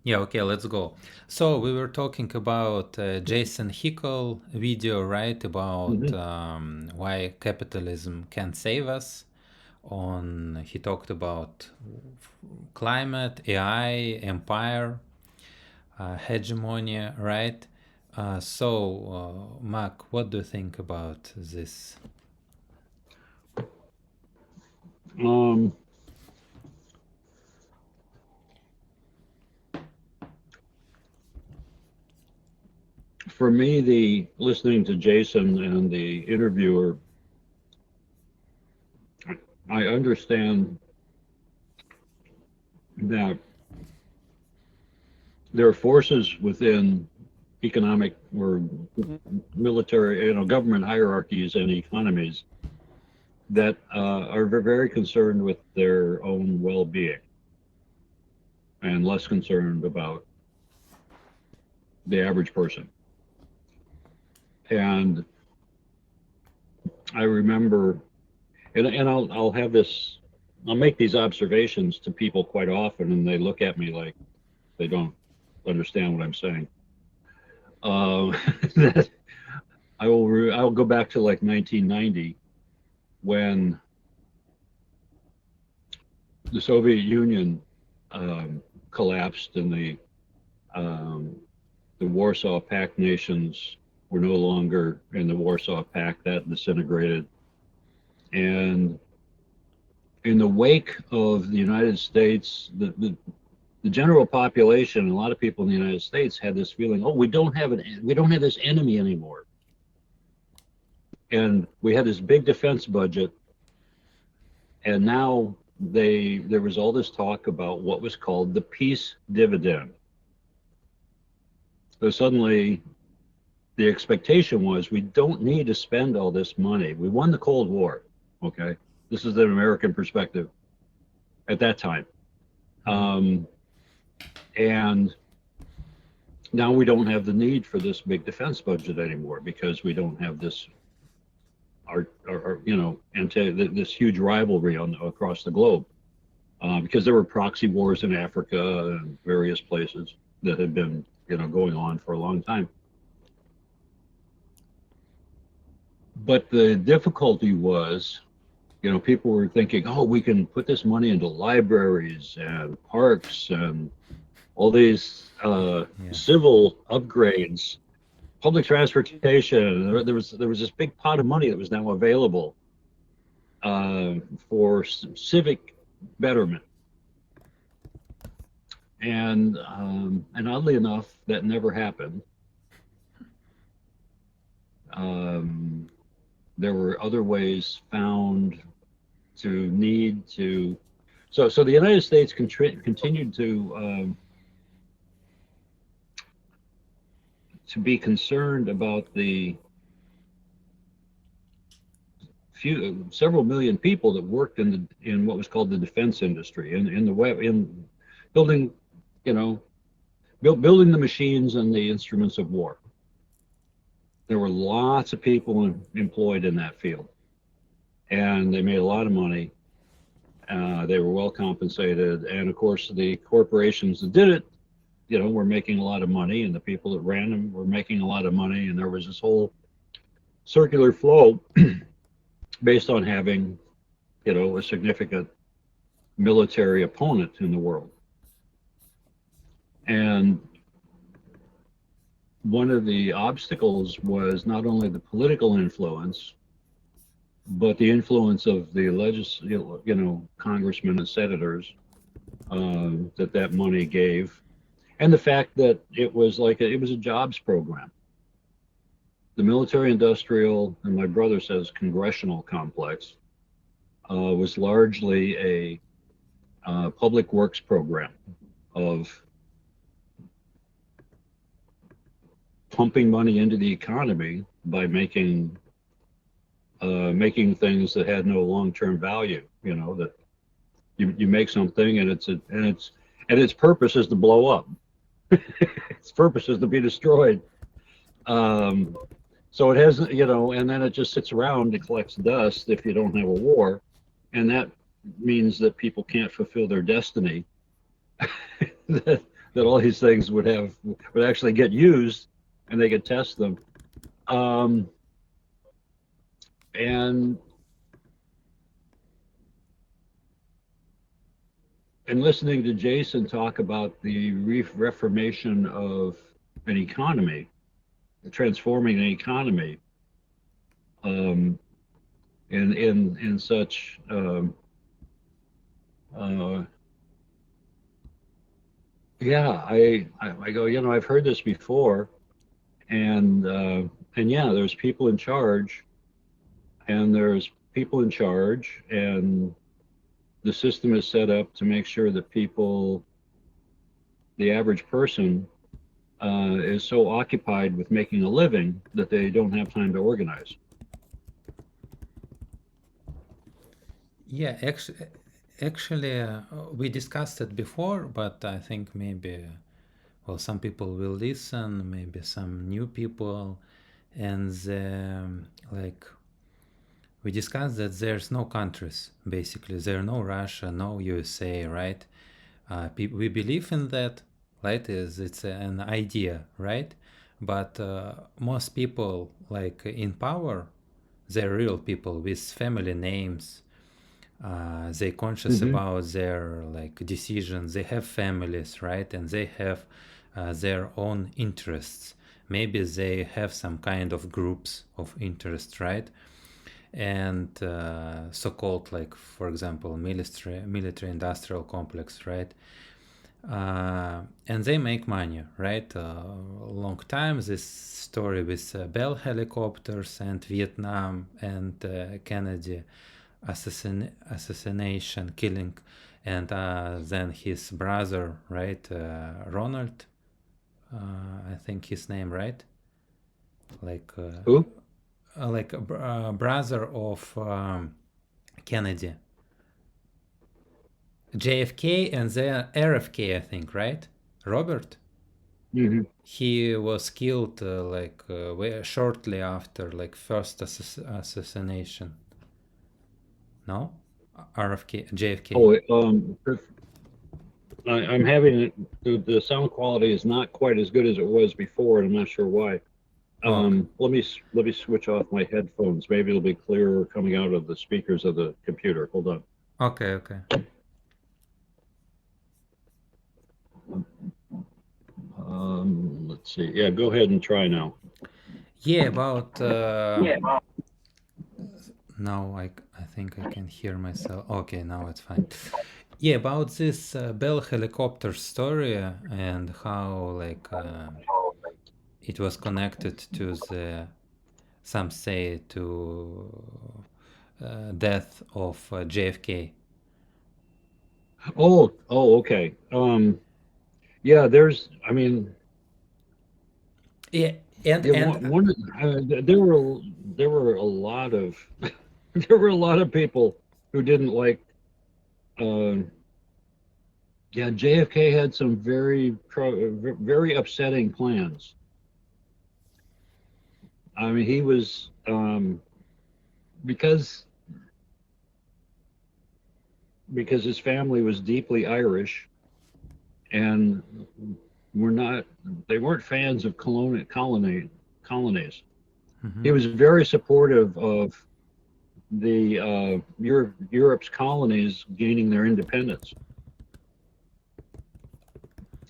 Yeah, okay, let's go. So we were talking about Jason Hickel video, right? About Hmm. why capitalism can save us. On he talked about climate, AI, empire, hegemony, right? Mark, what do you think about this? Um, for me, the listening to Jason and the interviewer, I understand that there are forces within economic or military, government hierarchies and economies that are very concerned with their own well-being and less concerned about the average person. And I remember, and I'll have this, I'll make these observations to people quite often, and they look at me like they don't understand what I'm saying. That I'll go back to like 1990 when the Soviet Union collapsed and um, the Warsaw Pact nations were no longer in the Warsaw Pact. That disintegrated, and in the wake of the United States, the general population, a lot of people in the United States had this feeling, oh, we don't have this enemy anymore, and we had this big defense budget, and now there was all this talk about what was called the peace dividend. So suddenly the expectation was we don't need to spend all this money. We won the Cold War. Okay. This is an American perspective at that time. Um, and now we don't have the need for this big defense budget anymore because we don't have this, this huge rivalry across the globe. Because there were proxy wars in Africa and various places that had been, going on for a long time. But the difficulty was, people were thinking, oh, we can put this money into libraries and parks and all these Yeah. civil upgrades, public transportation. There was this big pot of money that was now available uh, for civic betterment, and oddly enough, that never happened. Um, there were other ways found to need to. So the United States continued to be concerned about the several million people that worked in what was called the defense industry in the web in building, you know, building the machines and the instruments of war. There were lots of people employed in that field, and they made a lot of money. They were well compensated, and of course, the corporations that did it, were making a lot of money, and the people that ran them were making a lot of money, and there was this whole circular flow based on having, a significant military opponent in the world. And one of the obstacles was not only the political influence, but the influence of the congressmen and senators that money gave, and the fact that it was a jobs program. The military-industrial, and my brother says congressional complex, was largely a public works program of pumping money into the economy by making things that had no long-term value. That you make something and its purpose is to blow up. Its purpose is to be destroyed. Um, so it has, and then it just sits around and collects dust if you don't have a war, and that means that people can't fulfill their destiny. that that all these things would actually get used, and they could test them. And listening to Jason talk about the reformation of an economy, transforming an economy, in such yeah, I go, I've heard this before, and yeah, there's people in charge, and the system is set up to make sure that the average person, is so occupied with making a living that they don't have time to organize. Yeah, actually, we discussed it before, but I think maybe, well, some people will listen, maybe some new people, and like we discussed that there's no countries, basically. There are no Russia, no USA, right? We believe in that, right? It's an idea, right? But most people, like in power, they're real people with family names. They're conscious about their like decisions. They have families, right? And they have their own interests. Maybe they have some kind of groups of interest, right? And so-called, like, for example, military-industrial complex, right? And they make money, right? Long time, this story with Bell helicopters and Vietnam and Kennedy assassination, killing, and then his brother, right? Ronald, I think his name, right? Like Who? like a brother of Kennedy, JFK, and then RFK, I think, right? Robert. He was killed shortly after, like, first assassination. No, RFK, JFK. Oh, I'm having the sound quality is not quite as good as it was before, and I'm not sure why. Okay. Let me switch off my headphones. Maybe it'll be clearer coming out of the speakers of the computer. Hold on. Okay. Let's see. Yeah, go ahead and try now. Yeah, about now I think I can hear myself. Okay, now it's fine. Yeah, about this Bell helicopter story and how, like, it was connected to some say to death of JFK. Oh, okay. Yeah, I mean, Yeah, and yeah, there were a lot of there were a lot of people who didn't like. Yeah, JFK had some very upsetting plans. I mean, he was because his family was deeply Irish, and they weren't fans of colonies. He was very supportive of the Europe's colonies gaining their independence,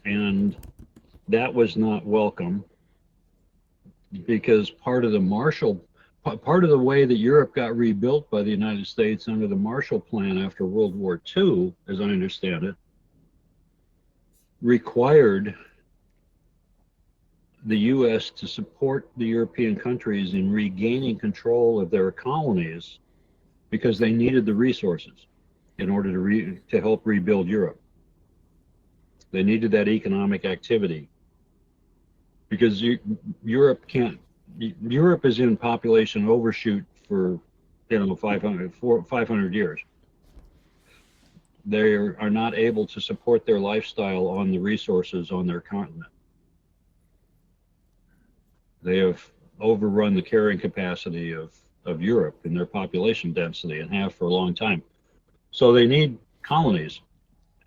and that was not welcome, because part of the way that Europe got rebuilt by the United States under the Marshall Plan after World War II, as I understand it, required the U.S. to support the European countries in regaining control of their colonies, because they needed the resources in order to help rebuild Europe. They needed that economic activity, because Europe is in population overshoot for 500 years. They are not able to support their lifestyle on the resources on their continent. They have overrun the carrying capacity of Europe in their population density, and have for a long time. So they need colonies,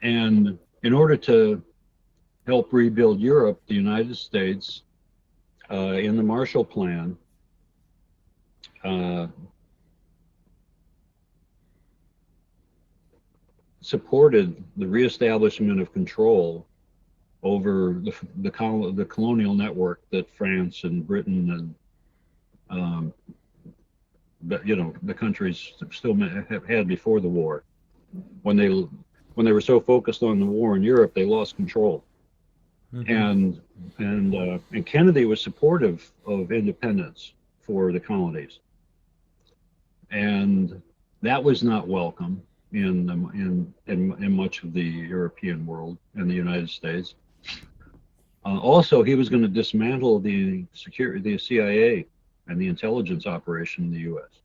and in order to help rebuild Europe, the United States, in the Marshall Plan, supported the reestablishment of control over the colonial network that France and Britain and the countries still have had before the war. When they were so focused on the war in Europe, they lost control. Mm-hmm. And Kennedy was supportive of independence for the colonies, and that was not welcome in much of the European world and the United States. Also, he was going to dismantle the CIA and the intelligence operation in the U.S.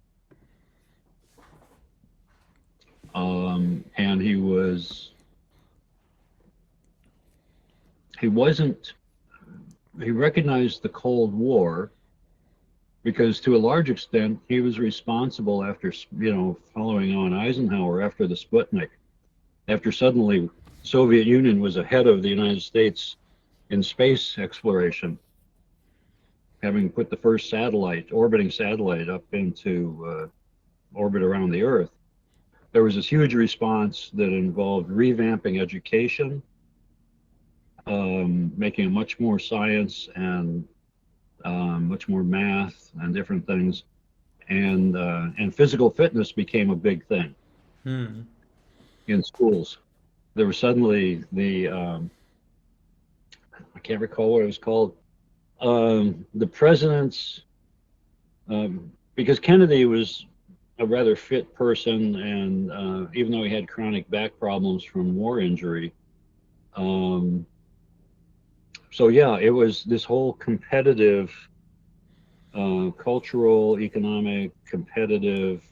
And he recognized the Cold War because to a large extent he was responsible after, following on Eisenhower after the Sputnik, after suddenly the Soviet Union was ahead of the United States in space exploration, having put the first orbiting satellite up into orbit around the Earth. There was this huge response that involved revamping education, making it much more science and much more math and different things, and physical fitness became a big thing in schools. There was suddenly I can't recall what it was called, the president's, because Kennedy was a rather fit person, and even though he had chronic back problems from war injury, so yeah, it was this whole competitive, cultural, economic, competitive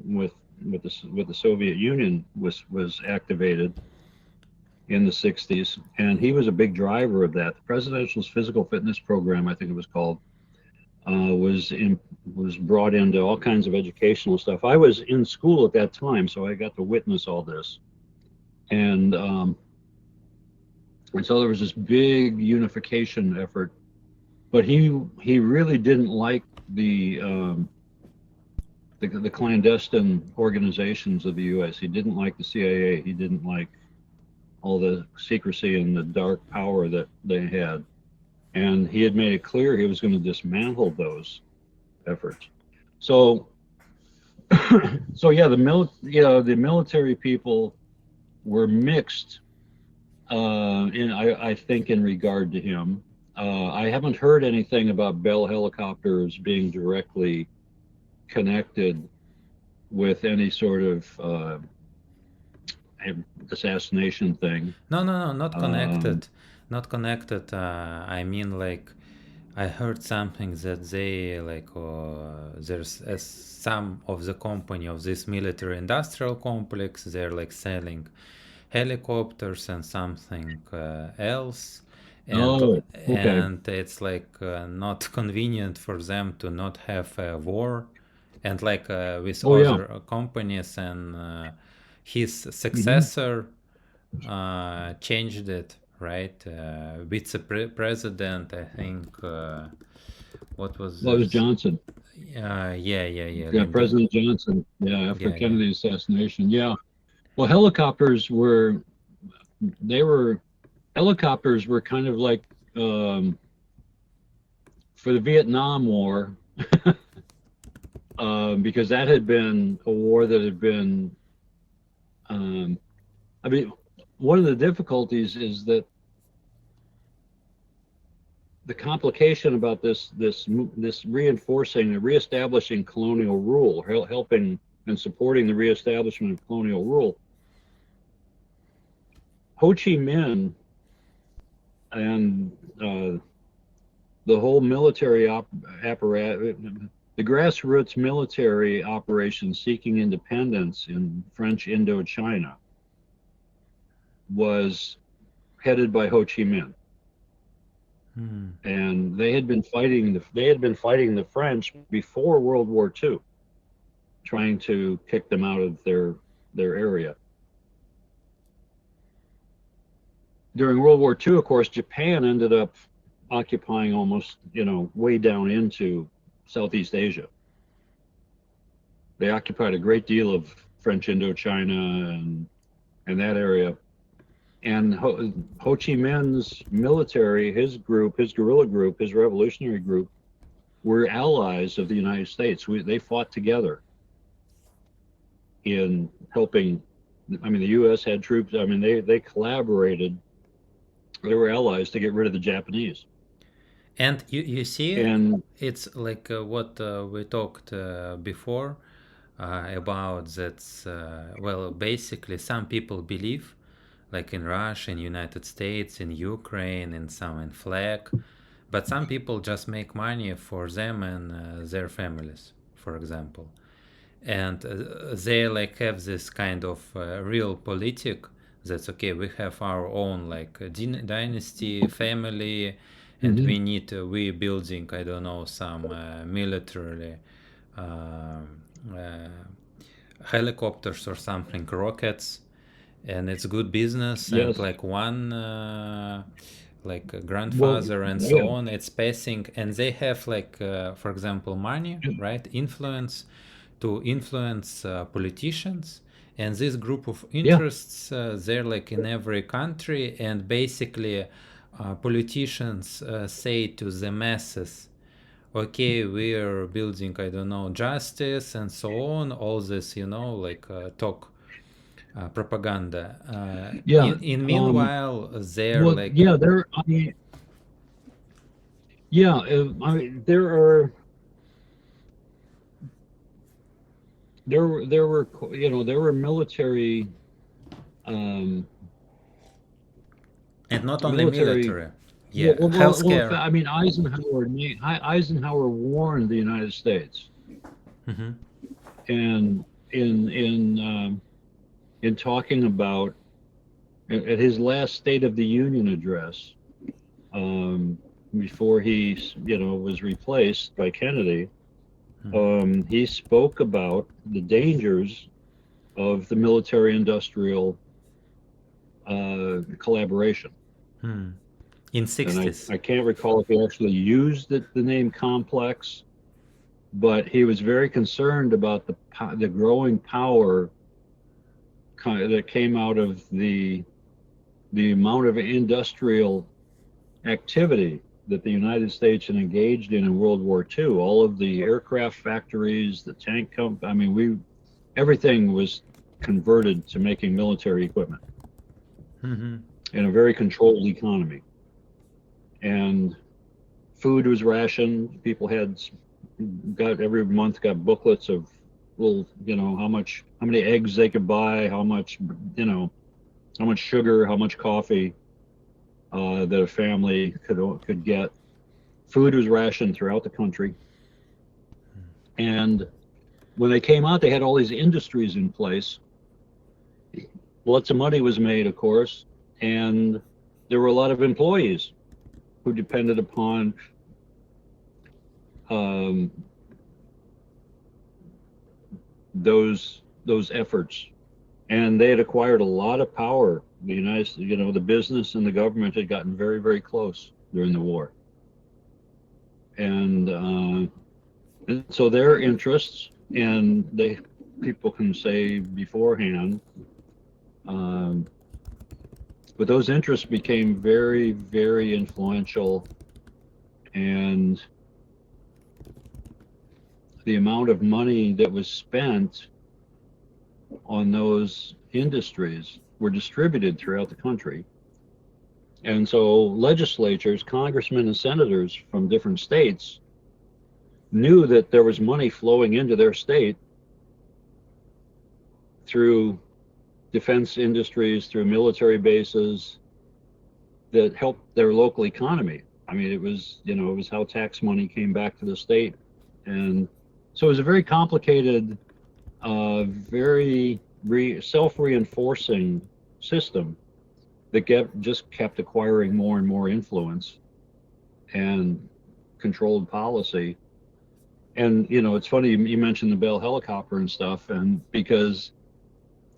with the Soviet Union was activated in the 60s, and he was a big driver of that. The Presidential Physical Fitness Program, I think it was called, was brought into all kinds of educational stuff. I was in school at that time, so I got to witness all this, and so there was this big unification effort. But he really didn't like the clandestine organizations of the U.S. He didn't like the CIA. He didn't like all the secrecy and the dark power that they had, and he had made it clear he was going to dismantle those efforts. So, yeah, the military people were mixed. I think in regard to him, I haven't heard anything about Bell helicopters being directly connected with any sort of assassination thing. No, not connected. Not connected. I mean, like, I heard something that they, like, there's some of the company of this military-industrial complex, they're like selling helicopters and something else. And, and it's like not convenient for them to not have a war, and like with other companies, and his successor changed it, right? Vice-president, I think. What was? Well, it was Johnson. Yeah. President Johnson. Yeah, after Kennedy's assassination. Yeah. Well, helicopters were kind of like for the Vietnam War, because that had been a war that had been. I mean, one of the difficulties is that the complication about this reinforcing and reestablishing colonial rule, helping and supporting the reestablishment of colonial rule. Ho Chi Minh and the whole military apparatus, the grassroots military operation seeking independence in French Indochina, was headed by Ho Chi Minh. And they had been fighting the French before World War II, trying to kick them out of their area. during World War II, of course, Japan ended up occupying almost, way down into Southeast Asia. They occupied a great deal of French Indochina and that area. And Ho Chi Minh's military, his group, his guerrilla group, his revolutionary group, were allies of the United States. They fought together in helping. I mean, the U.S. had troops. I mean, they collaborated. They were allies to get rid of the Japanese. And you see, And it's like what we talked before about that. Well, basically, some people believe, like in Russia, in United States, in Ukraine, in some in flag, but some people just make money for them and their families, for example, and they like have this kind of real politic that's okay, we have our own like dynasty family, and mhm, we need we building, I don't know, some military uh, uh, helicopters or something, rockets, and it's good business, and yes, like one like a well, grandfather and so yeah, on, it's passing, and they have like for example money, right, influence, to influence politicians, and this group of yeah, interests they're like in every country, and basically politicians say to the masses, okay, we are building, I don't know, justice and so on, all this, like talk, propaganda. yeah. In meanwhile, they're Well, like, yeah, there. I mean, yeah. I mean, there were military, um, and not only military. military, Well, yeah, in healthcare. fact, I mean, Eisenhower warned the United States, Hmm. and in talking about at his last State of the Union address, um, before he, was replaced by Kennedy, he spoke about the dangers of the military-industrial collaboration. Hmm. In And 60s. I can't recall if he actually used the name complex, but he was very concerned about the growing power that came out of the amount of industrial activity that the United States had engaged in World War II. All of the aircraft factories, the tank company. I mean, everything was converted to making military equipment Hmm. in a very controlled economy. And food was rationed. People got every month got booklets of little, how many eggs they could buy, how much sugar, how much coffee that a family could get. Food was rationed throughout the country, and when they came out, they had all these industries in place. Lots of money was made, of course, and there were a lot of employees who depended upon um, those efforts, and they had acquired a lot of power. The the business and the government had gotten very, very close during the war, and so their interests, and people can say beforehand, um, but those interests became very, very influential, and the amount of money that was spent on those industries were distributed throughout the country. And so legislatures, congressmen and senators from different states knew that there was money flowing into their state through defense industries, through military bases that helped their local economy. I mean, it was how tax money came back to the state. And so it was a very complicated, very self-reinforcing system that just kept acquiring more and more influence and controlled policy. And it's funny you mentioned the Bell helicopter and stuff, and because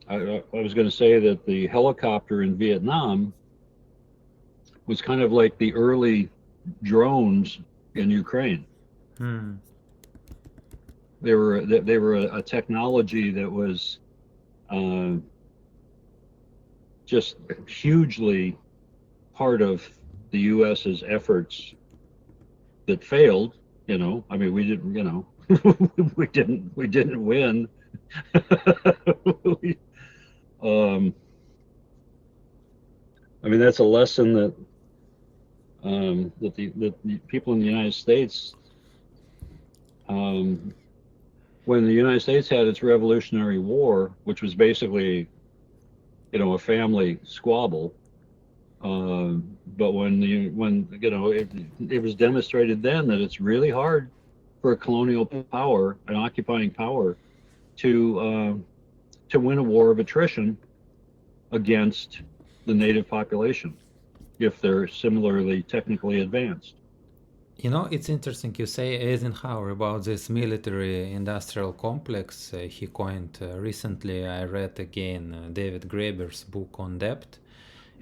I was going to say that the helicopter in Vietnam was kind of like the early drones in Ukraine. Hmm. They were a technology that was uh, just hugely part of the U.S.'s efforts that failed. I mean, we didn't. We didn't win. We- um, I mean, that's a lesson that the people in the United States, um, when the United States had its Revolutionary War, which was basically, a family squabble. But it was demonstrated then that it's really hard for a colonial power, an occupying power, to win a war of attrition against the native population if they're similarly technically advanced. It's interesting you say Eisenhower about this military-industrial complex he coined. Recently, I read again David Graeber's book on debt,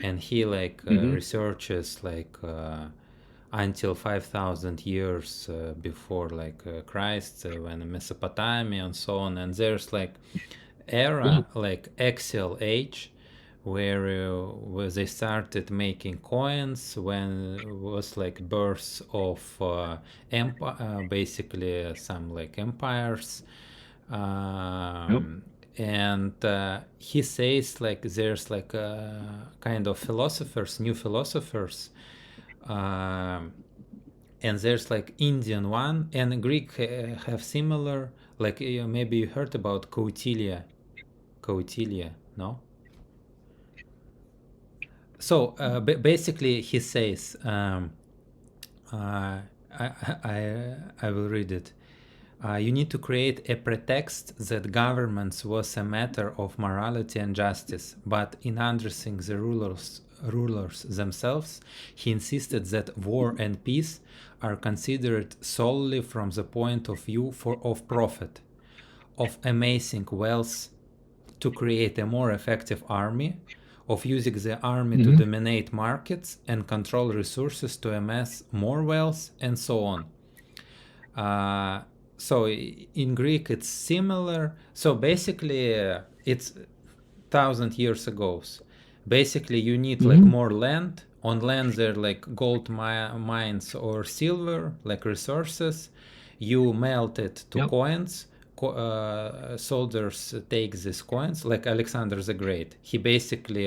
and he Hmm. researches until 5,000 years before Christ, when Mesopotamia and so on, and there's Yeah. era like axial age where they started making coins when it was birth of basically some empires. Yep. And he says there's kind of philosophers, new philosophers, um, and there's Indian one, and Greek have similar, maybe you heard about Kautilya, no? So basically, he says, I, I will read it. You need to create a pretext that governments was a matter of morality and justice, but in addressing the rulers themselves, he insisted that war and peace are considered solely from the point of view of profit, of amassing wealth to create a more effective army, of using the army to Hmm. dominate markets and control resources to amass more wealth, and so on. So in Greek it's similar. So basically it's 1,000 years ago. Basically you need Hmm. more land. On land there are gold mines or silver resources. You melt it to Yep. coins. Soldiers take these coins, like Alexander the Great. He basically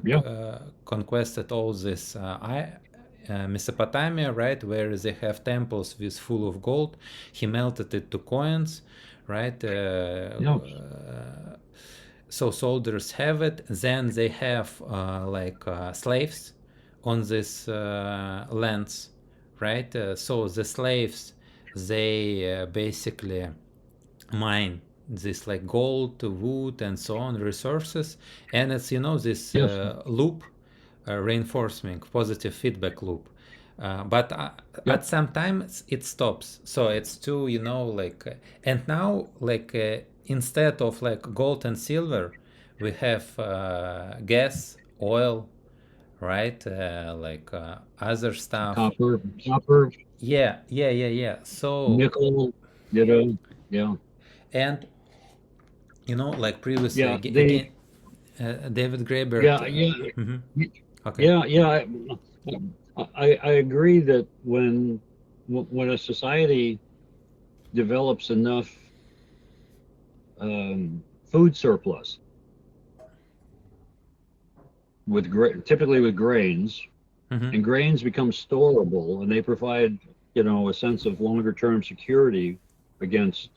Yeah. conquested all this Mesopotamia, right, where they have temples with full of gold. He melted it to coins, right? Yeah. So soldiers have it. Then they have slaves on this lands, right? So the slaves, they basically mine this gold, wood, and so on resources, and it's this Yes. loop, reinforcing positive feedback loop. But Yep. at some time it stops, so it's too and now instead of gold and silver, we have gas, oil, right? Other stuff. Copper, Yeah, yeah, yeah, yeah. So nickel. You know. Yeah. and previously Yeah. again, David Graeber. Yeah. Yeah. Mhm. Okay. Yeah. Yeah. I agree that when a society develops enough food surplus typically with grains, Hmm. and grains become storable, and they provide a sense of longer term security against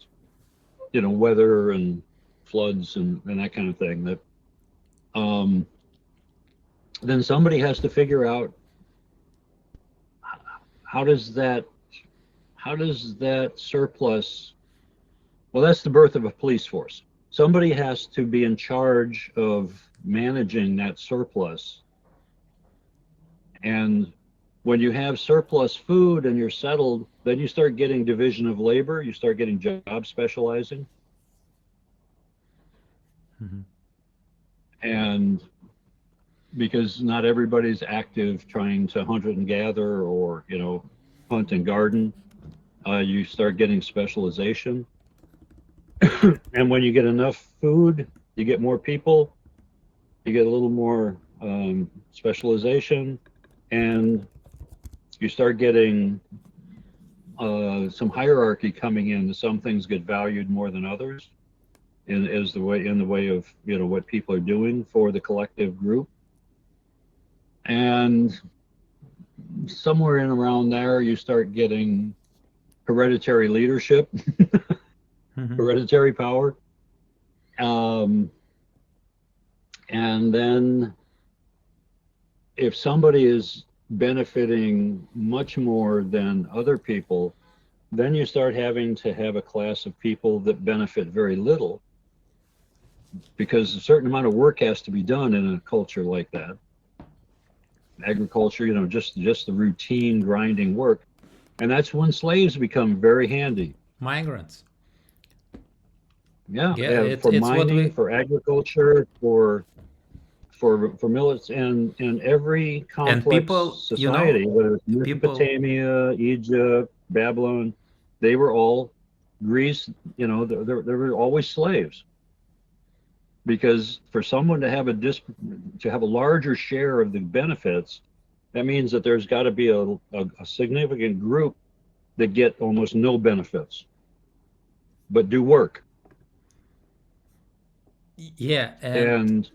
weather and floods and that kind of thing. That um, then somebody has to figure out how does that how does that surplus. Well, that's the birth of a police force. Somebody has to be in charge of managing that surplus. And when you have surplus food and you're settled, then you start getting division of labor, you start getting job specializing. Hmm. And because not everybody's active trying to hunt and gather or, hunt and garden. You start getting specialization. And when you get enough food, you get more people, you get a little more specialization, and you start getting some hierarchy coming in. Some things get valued more than others in the way of what people are doing for the collective group. And somewhere in around there, you start getting hereditary leadership, hereditary power. Um, and then if somebody is benefiting much more than other people, then you start having to have a class of people that benefit very little, because a certain amount of work has to be done in a culture like that. Agriculture, just the routine grinding work. And that's when slaves become very handy. Migrants. Yeah, Yeah, for it's what mining, we for agriculture, for milits, and in every and complex people, society, whether it's people. Mesopotamia, Egypt, Babylon, they were all Greece. They were always slaves, because for someone to have a larger share of the benefits, that means that there's got to be a significant group that get almost no benefits but do work. Yeah, And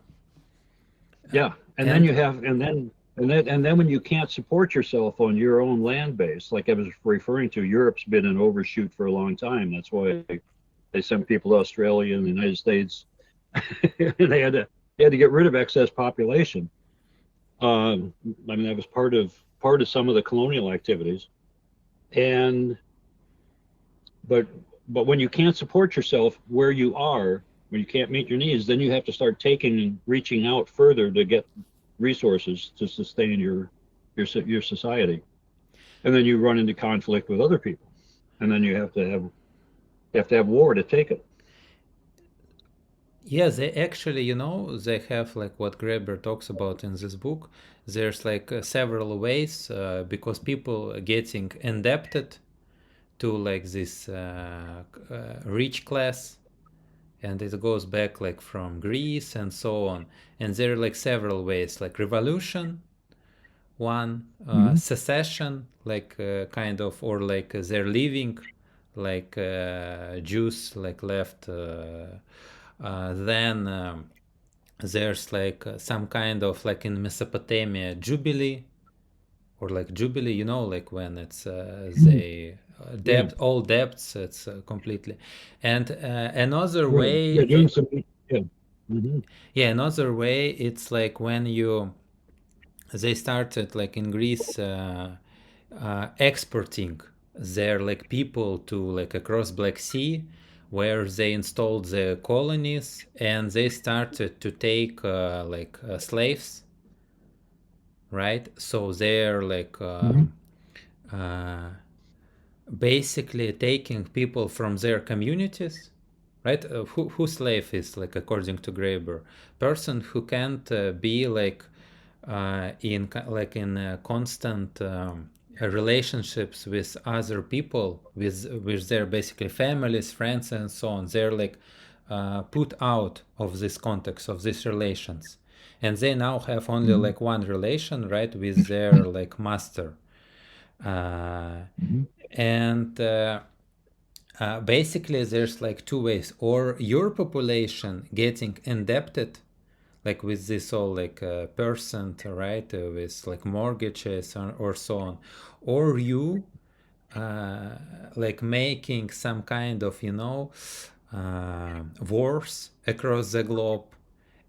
yeah, and then and you have and then when you can't support yourself on your own land base, like I was referring to, Europe's been an overshoot for a long time. That's why they sent people to Australia and the United States. They had to get rid of excess population. I mean, that was part of some of the colonial activities. And but when you can't support yourself where you are, when you can't meet your needs, then you have to start taking and reaching out further to get resources to sustain your society. And then you run into conflict with other people, and then you have to have war to take it. yeah, they actually, they have like what Graeber talks about in this book. There's like several ways, because people are getting indebted to like this rich class, and it goes back like from Greece and so on. And there are like several ways, like revolution, one, Mm-hmm. secession, like kind of, or like they're leaving, like Jews like left. Then there's like some kind of, like in Mesopotamia, jubilee, or like jubilee, like when it's they Yeah, debt, all debts, it's completely. And another right. way, Yeah, doing some. Yeah. Mm-hmm. yeah, another way, it's like when they started like in Greece exporting their like people to like across Black Sea, where they installed the colonies, and they started to take slaves, right? So they're like Mm-hmm. uh, basically taking people from their communities, right? Who slave is, like according to Graeber, person who can't be like in constant relationships with other people, with their basically families, friends, and so on. They're like put out of this context of these relations, and they now have only Mm-hmm. like one relation, right, with their like master. uh, Mm-hmm. and basically there's like two ways: or your population getting indebted, like with this all like percent, right, with like mortgages, or so on, or you uh, like making some kind of wars across the globe,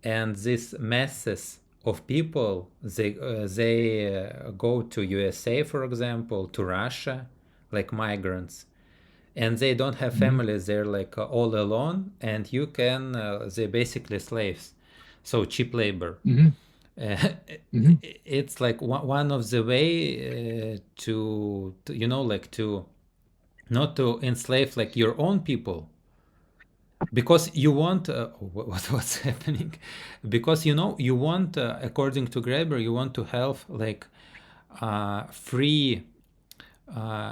and these masses of people, they go to USA, for example, to Russia, like migrants, and they don't have Mm-hmm. families. They're like all alone, and you can they're basically slaves, so cheap labor. Mm-hmm. uh, Mm-hmm. it's like one of the way to like to not to enslave like your own people, because you want what's happening, because you want, according to Graeber, you want to have like free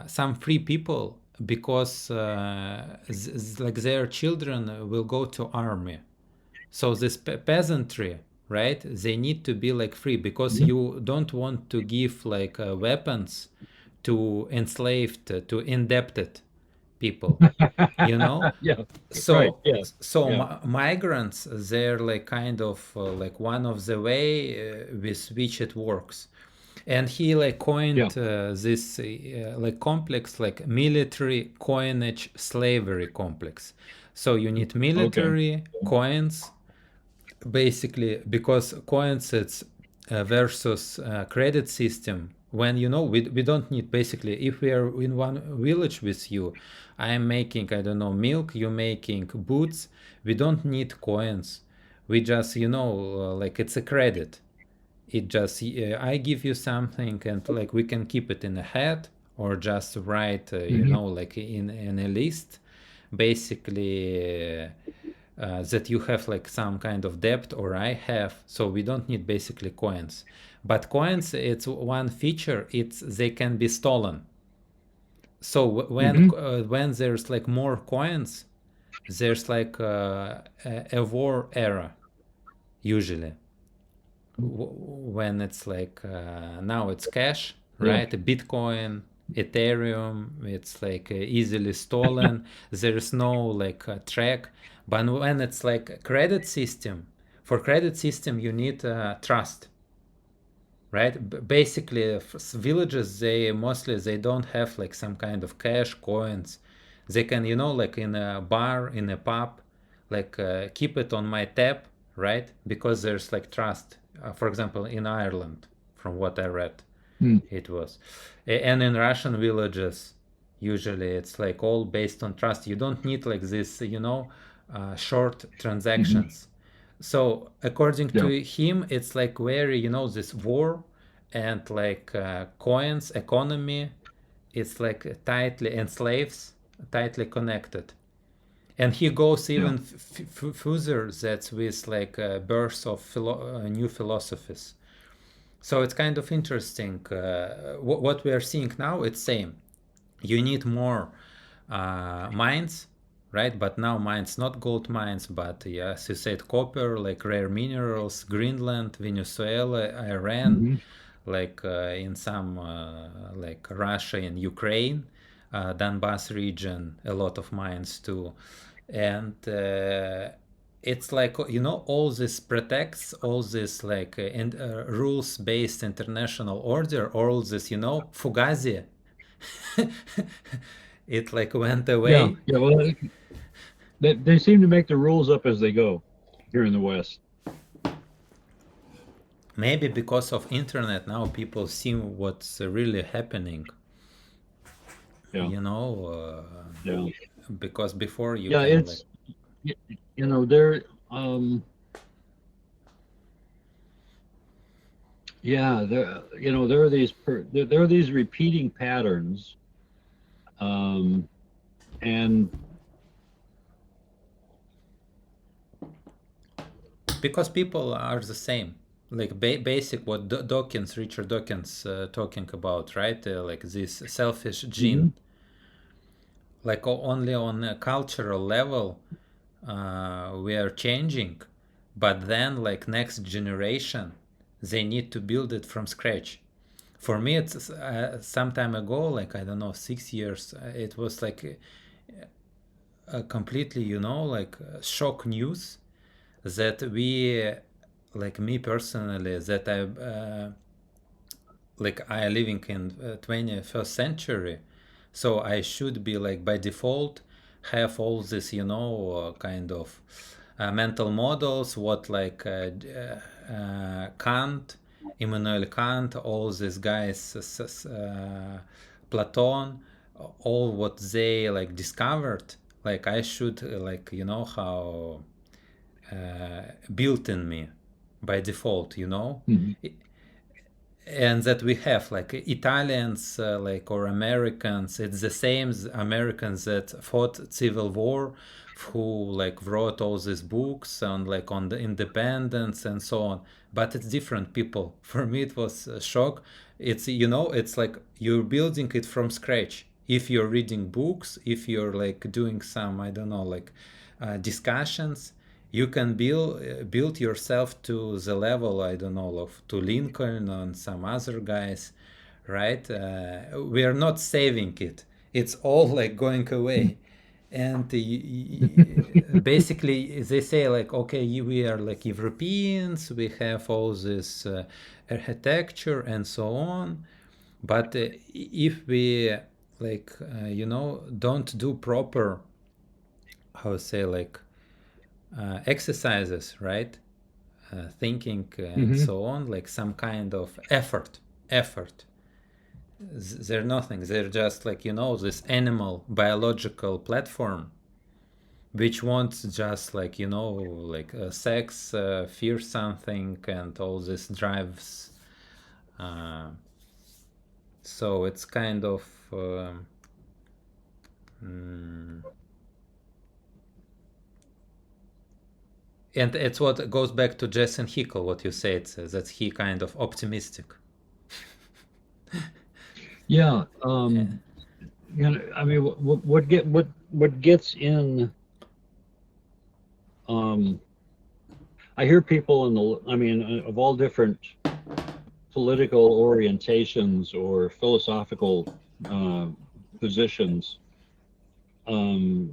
some free people, because like their children will go to army. So this peasantry, right, they need to be like free, because Mhm. you don't want to give like weapons to enslaved, to indebted people, you know. Yeah, right. So Yeah, yeah. migrants, they're like kind of like one of the way with which it works. And he like Yeah. coined this like complex, like military coinage slavery complex. So you need Okay. military coins, basically, because coins, it's versus credit system. When we don't need, basically, if we are in one village with you, I am making, I don't know, milk, you making boots, we don't need coins. We just, like it's a credit. It just I give you something, and like we can keep it in a head, or just write Hmm. like in a list, basically, that you have like some kind of debt, or I have. So we don't need basically coins. But coins, it's one feature, it's they can be stolen. So Hmm. when there's like more coins, there's like a war era, usually. When it's like now it's cash, Yeah. right? Bitcoin, Ethereum, it's like easily stolen. There's no like track. But when it's like a credit system, for credit system you need trust, right? Basically, villages, they mostly, they don't have like some kind of cash coins. They can, like in a bar, in a pub, like keep it on my tab, right? Because there's like trust. For example, in Ireland, from what I read, Mm-hmm. it was. And in Russian villages, usually it's like all based on trust. You don't need like this, short transactions. So according Yeah. to him, it's like very, this war and like coins economy, it's like tightly, and slaves tightly connected. And he goes Yeah. even further, that's with like birth of new philosophies. So it's kind of interesting. What we are seeing now, it's same. You need more mines, right? But now mines, not gold mines, but yes, you said copper, like rare minerals, Greenland, Venezuela, Iran, Hmm. like in some like Russia and Ukraine, Donbass region, a lot of mines too. And it's like, all this protects all this like rules based international order, all this, fugazi. It like went Yeah. away. Yeah. Well, they seem to make the rules up as they go here in the West. Maybe because of internet now people see what's really happening, Yeah. Yeah. because before you Yeah. can like. Y- there. Um. Yeah. There are there are these repeating patterns. Um. And Because people are the same, like basic what Dawkins, Richard Dawkins, talking about, right? Like this selfish gene, Mhm. like only on a cultural level we are changing, but then like next generation, they need to build it from scratch. For me, it's some time ago, like I don't know, 6 years, it was like a completely, like shock news that we, like me personally, that I living in 21st century, so I should be like by default have all this, kind of mental models, what like Kant, Immanuel Kant, all these guys, Platon, all what they like discovered, like I should like, how built in me by default, Mhm. and that we have like Italians, like, or Americans, it's the same Americans that fought civil war, who like wrote all these books on like on the independence and so on, but it's different people. For me it was a shock. It's, you know, it's like you're building it from scratch. If you're reading books, if you're like doing some, I don't know, like discussions, you can build yourself to the level, I don't know, of to Lincoln and some other guys, right? We are not saving it. It's all like going away. And basically they say like, okay, we are like Europeans, we have all this architecture and so on, but if we like you know, don't do proper, how to say, like exercises, right? Thinking and Hmm. so on, like some kind of effort. They're nothing. They're just like, you know, this animal biological platform which wants just like, you know, like sex, fear something, and all this drives. Uh, so it's kind of. Mm, and it's what goes back to Jason Hickel, what you said, that he kind of optimistic. Yeah. Yeah. You know, I mean, what gets in? Um, I hear people in the, I mean, of all different political orientations or philosophical uh, positions,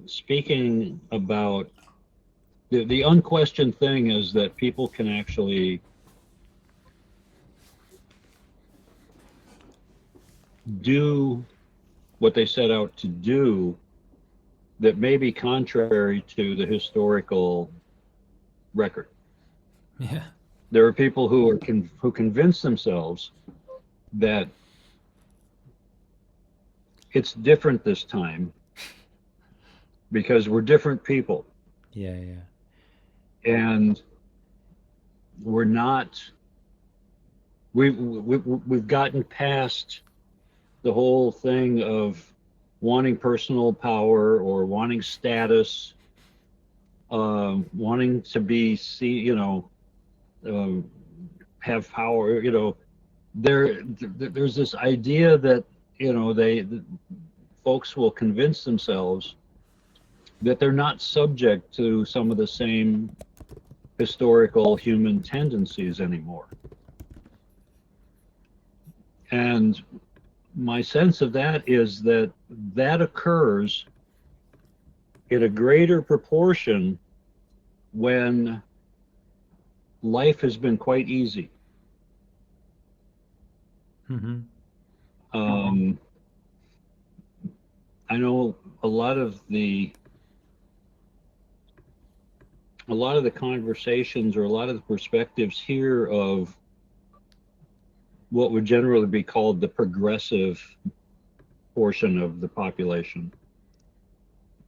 speaking about the unquestioned thing is that people can actually do what they set out to do that may be contrary to the historical record. Yeah. There are people who are who convince themselves that it's different this time because we're different people Yeah. Yeah. and we're not we've gotten past the whole thing of wanting personal power or wanting status, wanting to be you know, um, have power. You know, there's this idea that, you know, folks will convince themselves that they're not subject to some of the same historical human tendencies anymore. And my sense of that is that that occurs in a greater proportion when life has been quite easy. Mm-hmm. Um, I know a lot of the conversations or a lot of the perspectives here of what would generally be called the progressive portion of the population.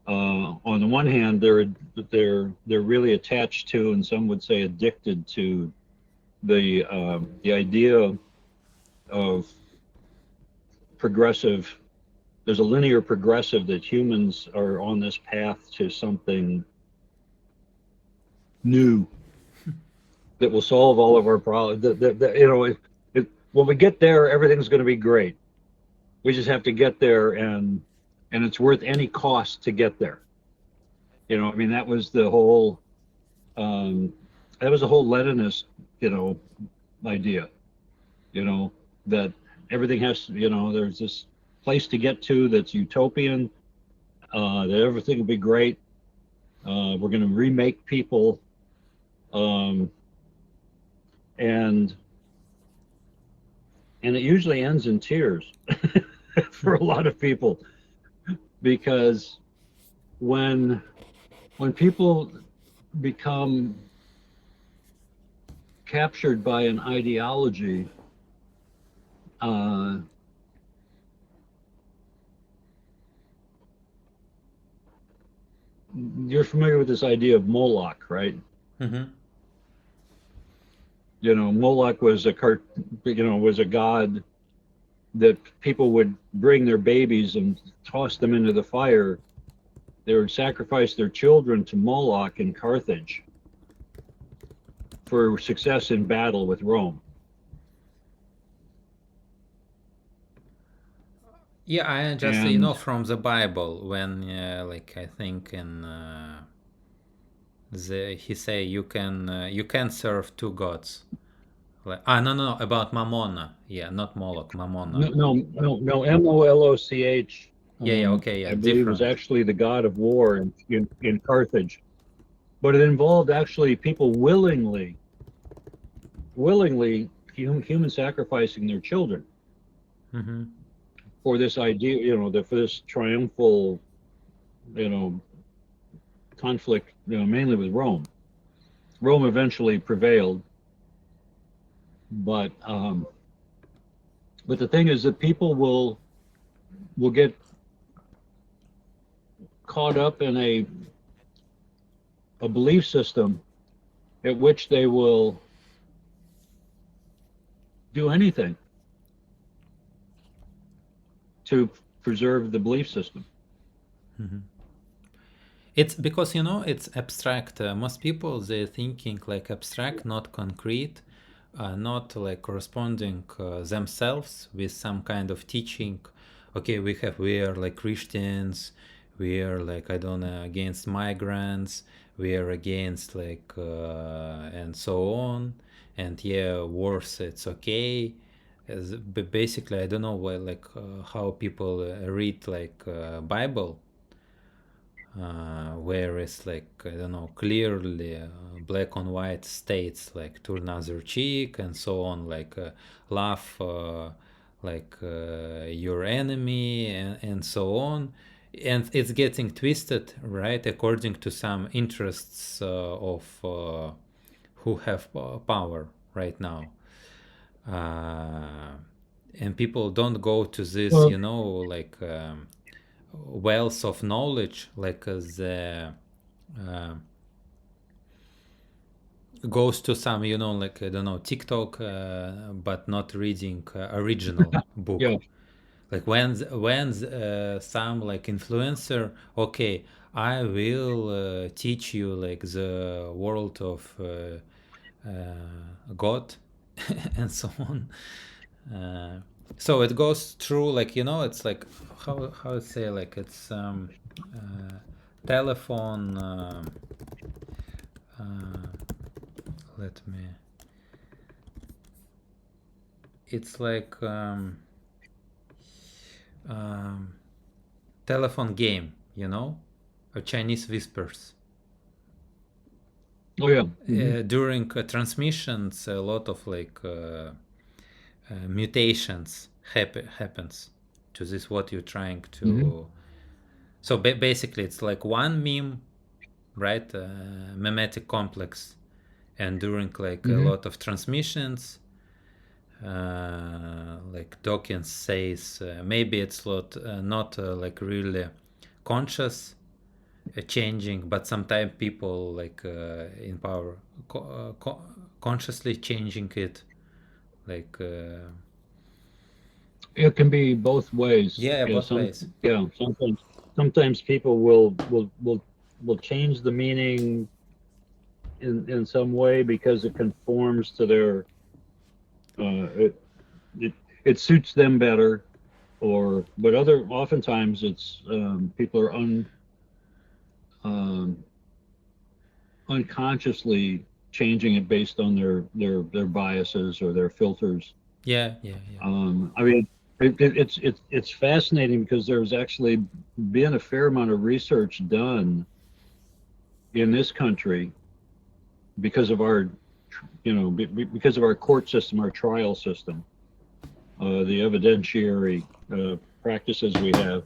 On the one hand, they're really attached to, and some would say addicted to, the idea of progressive. There's a linear progressive that humans are on this path to something new that will solve all of our problems. You know, when we get there, everything's going to be great. We just have to get there, and it's worth any cost to get there. You know, I mean, um, that was the whole Leninist, you know, idea. You know, that everything has to, you know, there's this place to get to that's utopian. That everything will be great. We're going to remake people, um, and it usually ends in tears for a lot of people, because when people become captured by an ideology, uh, you're familiar with this idea of Moloch, right? Mm-hmm. You know, Moloch was was a god that people would bring their babies and toss them into the fire They would sacrifice their children to Moloch in Carthage for success in battle with Rome. Yeah, I just And from the Bible when like I think in he say you can serve two gods. Like, no, about Mammona. Yeah, not Moloch, Mammona. no, Moloch, Yeah, okay, yeah, I believe was different. actually the god of war in Carthage. But it involved actually people willingly human sacrificing their children Mm-hmm. for this idea, for this triumphal, you know, conflict, mainly with Rome. Rome eventually prevailed, but the thing is that people will get caught up in a belief system at which they will do anything to preserve the belief system. Mm-hmm. It's because it's abstract. Most people they're thinking like abstract, not concrete, not like corresponding themselves with some kind of teaching. Okay, we are like Christians, we are like I don't know against migrants, we are against like and so on, and yeah, wars it's okay. But basically, I don't know like how people read like Bible, where it's like I don't know clearly black on white states like turn other cheek and so on, like love like your enemy and so on, and it's getting twisted right according to some interests of who have power right now, uh, and people don't go to this Well, like wealth of knowledge like the uh, goes to some like I don't know TikTok but not reading original yeah, book, like when some like influencer, okay, I will teach you like the world of God and so on. uh, so it goes through like it's like how to say like it's telephone uh, let me it's like um, telephone game, or Chinese whispers. oh yeah, During transmissions a lot of like mutations happens to this what you're trying hmm to. So basically it's like one meme, right, mimetic complex, and during like a hmm lot of transmissions like Dawkins says maybe it's not like really conscious changing, but sometimes people like in power consciously changing it, like it can be both ways. yeah, both ways. Sometimes people will change the meaning in some way because it conforms to their uh, it, it it suits them better, or but other oftentimes it's people are um, unconsciously changing it based on their biases or their filters. Yeah, yeah, yeah. I mean, it's fascinating because there's actually been a fair amount of research done in this country because of our, because of our court system, our trial system, the evidentiary practices we have.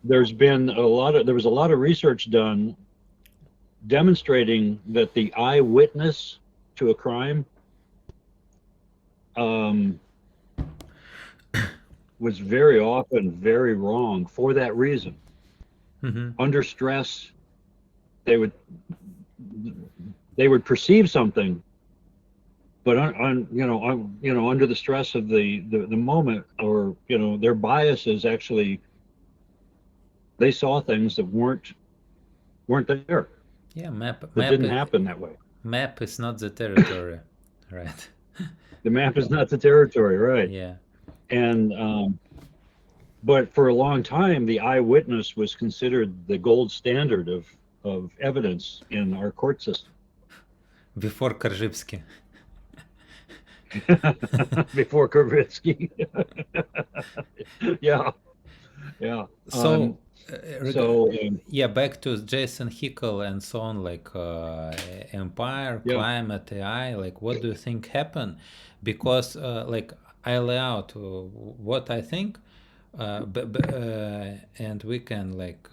There was a lot of research done demonstrating that the eyewitness to a crime um, was very often very wrong for that reason. Mm-hmm. Under stress, they would they would perceive something, but under the stress of the moment, or their biases actually They saw things that weren't there, Yeah, that didn't happen that way. map is not the territory, right? The map is not the territory, right? Yeah. And but for a long time, the eyewitness was considered the gold standard of evidence in our court system. Before Korzybski. Before Kravitsky. Yeah, yeah. So, So yeah, back to Jason Hickel and so on, like empire, yeah, climate, AI, like what do you think happened? Because like I lay out what I think, and we can like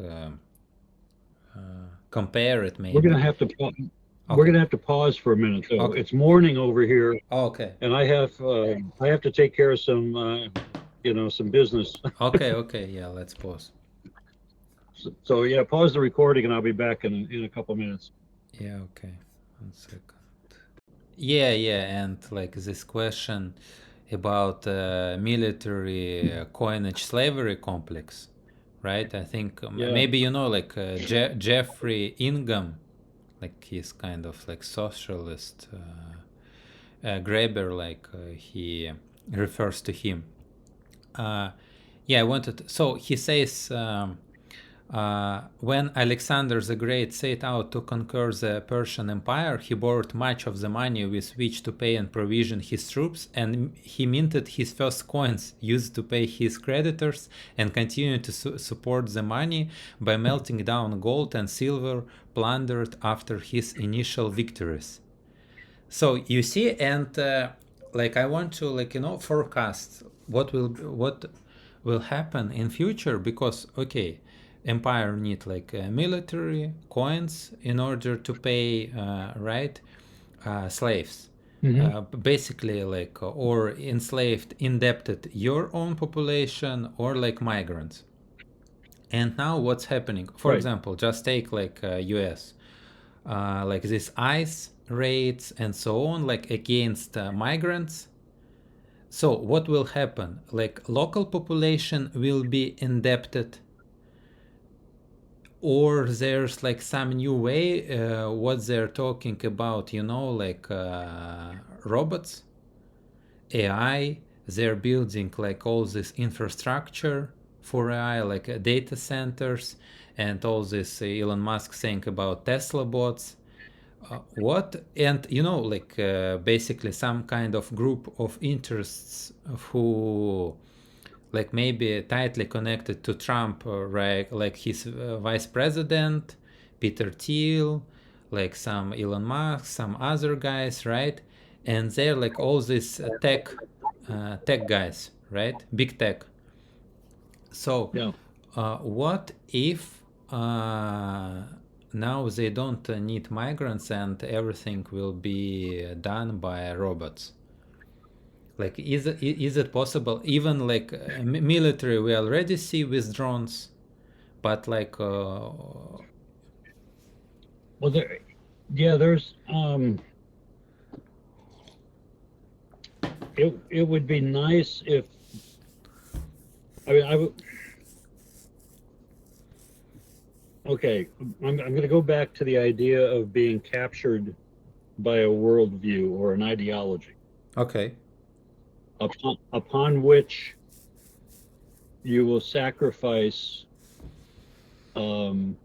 compare it we're maybe. gonna have to we're Okay. gonna have to pause for a minute. So Okay. it's morning over here, Okay. and I have to take care of some some business. Okay. Okay. Yeah, let's pause. So yeah, pause the recording, and I'll be back in a couple minutes. Yeah, okay. 1 second. Yeah, yeah, and like this question about military-coinage-slavery complex, right? I think Yeah. maybe you know like Jeffrey Ingham, like he's kind of like socialist. Graeber, like he refers to him. Yeah, I wanted. So he says. When Alexander the Great set out to conquer the Persian Empire, he borrowed much of the money with which to pay and provision his troops, and he minted his first coins used to pay his creditors, and continued to support the money by melting down gold and silver plundered after his initial victories. So you see, and like I want to forecast what will happen in future, because okay, empire need like military coins in order to pay right slaves, Hmm. basically like or enslaved, indebted your own population or like migrants. And now what's happening, for Right. example, just take like US, like this ICE raids and so on, like against migrants. So what will happen? Like local population will be indebted, or there's like some new way what they're talking about, like robots, AI. They're building like all this infrastructure for AI, like data centers, and all this Elon Musk saying about Tesla bots. What and like basically some kind of group of interests who like maybe tightly connected to Trump, right? Like his vice president, Peter Thiel, like some Elon Musk, some other guys, right? And they're like all these tech guys, right? Big tech. So, Yeah. what if now they don't need migrants and everything will be done by robots? Like, is it possible? Even like military, we already see with drones, but like, Well, there's it would be nice if I would. Okay, I'm going to go back to the idea of being captured by a worldview or an ideology okay, upon which you will sacrifice um,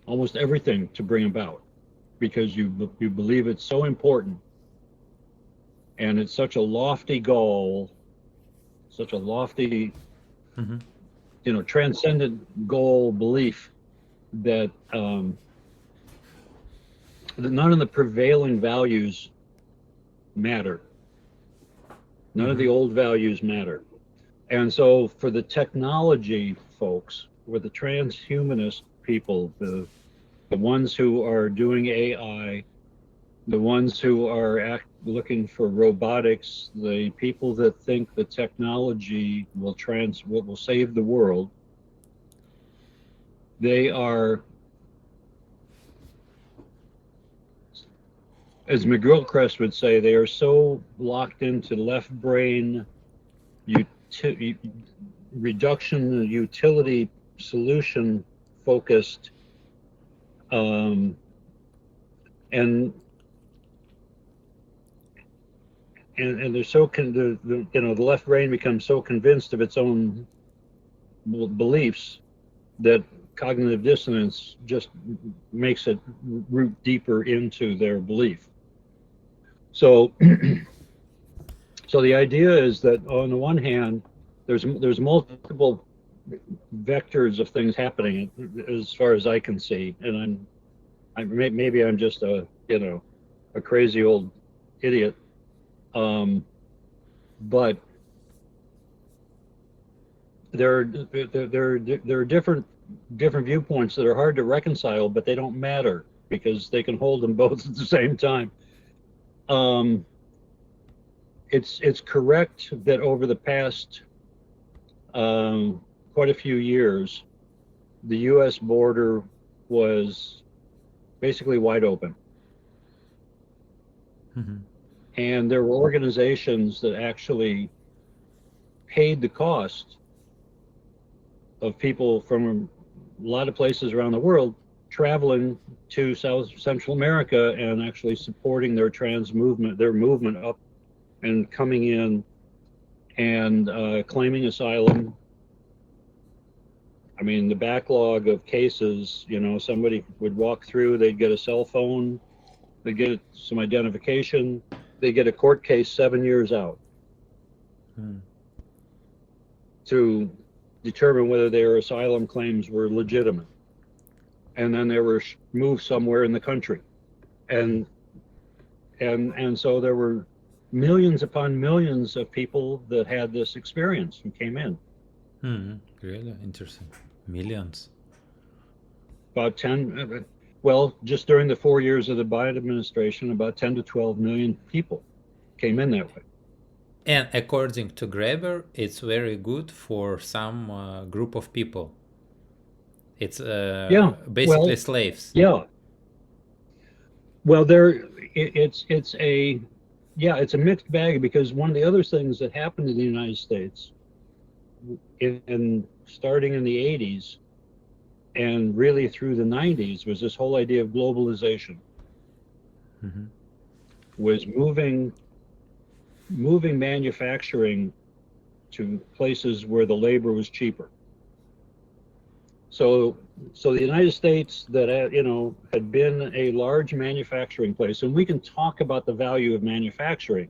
almost everything to bring about, because you believe it's so important, and it's such a lofty goal, such a lofty, mm-hmm. transcendent goal belief that none of the prevailing values matter. None Mm-hmm. of the old values matter. And so for the technology folks, or the transhumanist people, the ones who are doing AI, the ones who are looking for robotics, the people that think the technology will save the world, they are, as McGilchrist would say, they are so locked into left brain reduction, utility, solution focused, and they're so the left brain becomes so convinced of its own beliefs that cognitive dissonance just makes it root deeper into their belief. So so the idea is that on the one hand, there's multiple vectors of things happening as far as I can see, and maybe I'm just a crazy old idiot, but there are different viewpoints that are hard to reconcile, but they don't matter because they can hold them both at the same time. It's correct that over the past quite a few years, the U.S. border was basically wide open. Mm-hmm. And there were organizations that actually paid the cost of people from a lot of places around the world traveling to South Central America and actually supporting their movement up and coming in and claiming asylum. I mean, the backlog of cases, somebody would walk through, they'd get a cell phone, they'd get some identification, they get a court case 7 years out to determine whether their asylum claims were legitimate. And then they were moved somewhere in the country. And so there were millions upon millions of people that had this experience and came in. Really interesting. Millions. About 10, well, just during the 4 years of the Biden administration, about 10 to 12 million people came in that way. And according to Graeber, it's very good for some group of people. It's basically slaves. Yeah. Well, it's a mixed bag, because one of the other things that happened in the United States starting in the 80s and really through the 90s was this whole idea of globalization. Mm-hmm. Was moving manufacturing to places where the labor was cheaper. So the United States that had been a large manufacturing place, and we can talk about the value of manufacturing,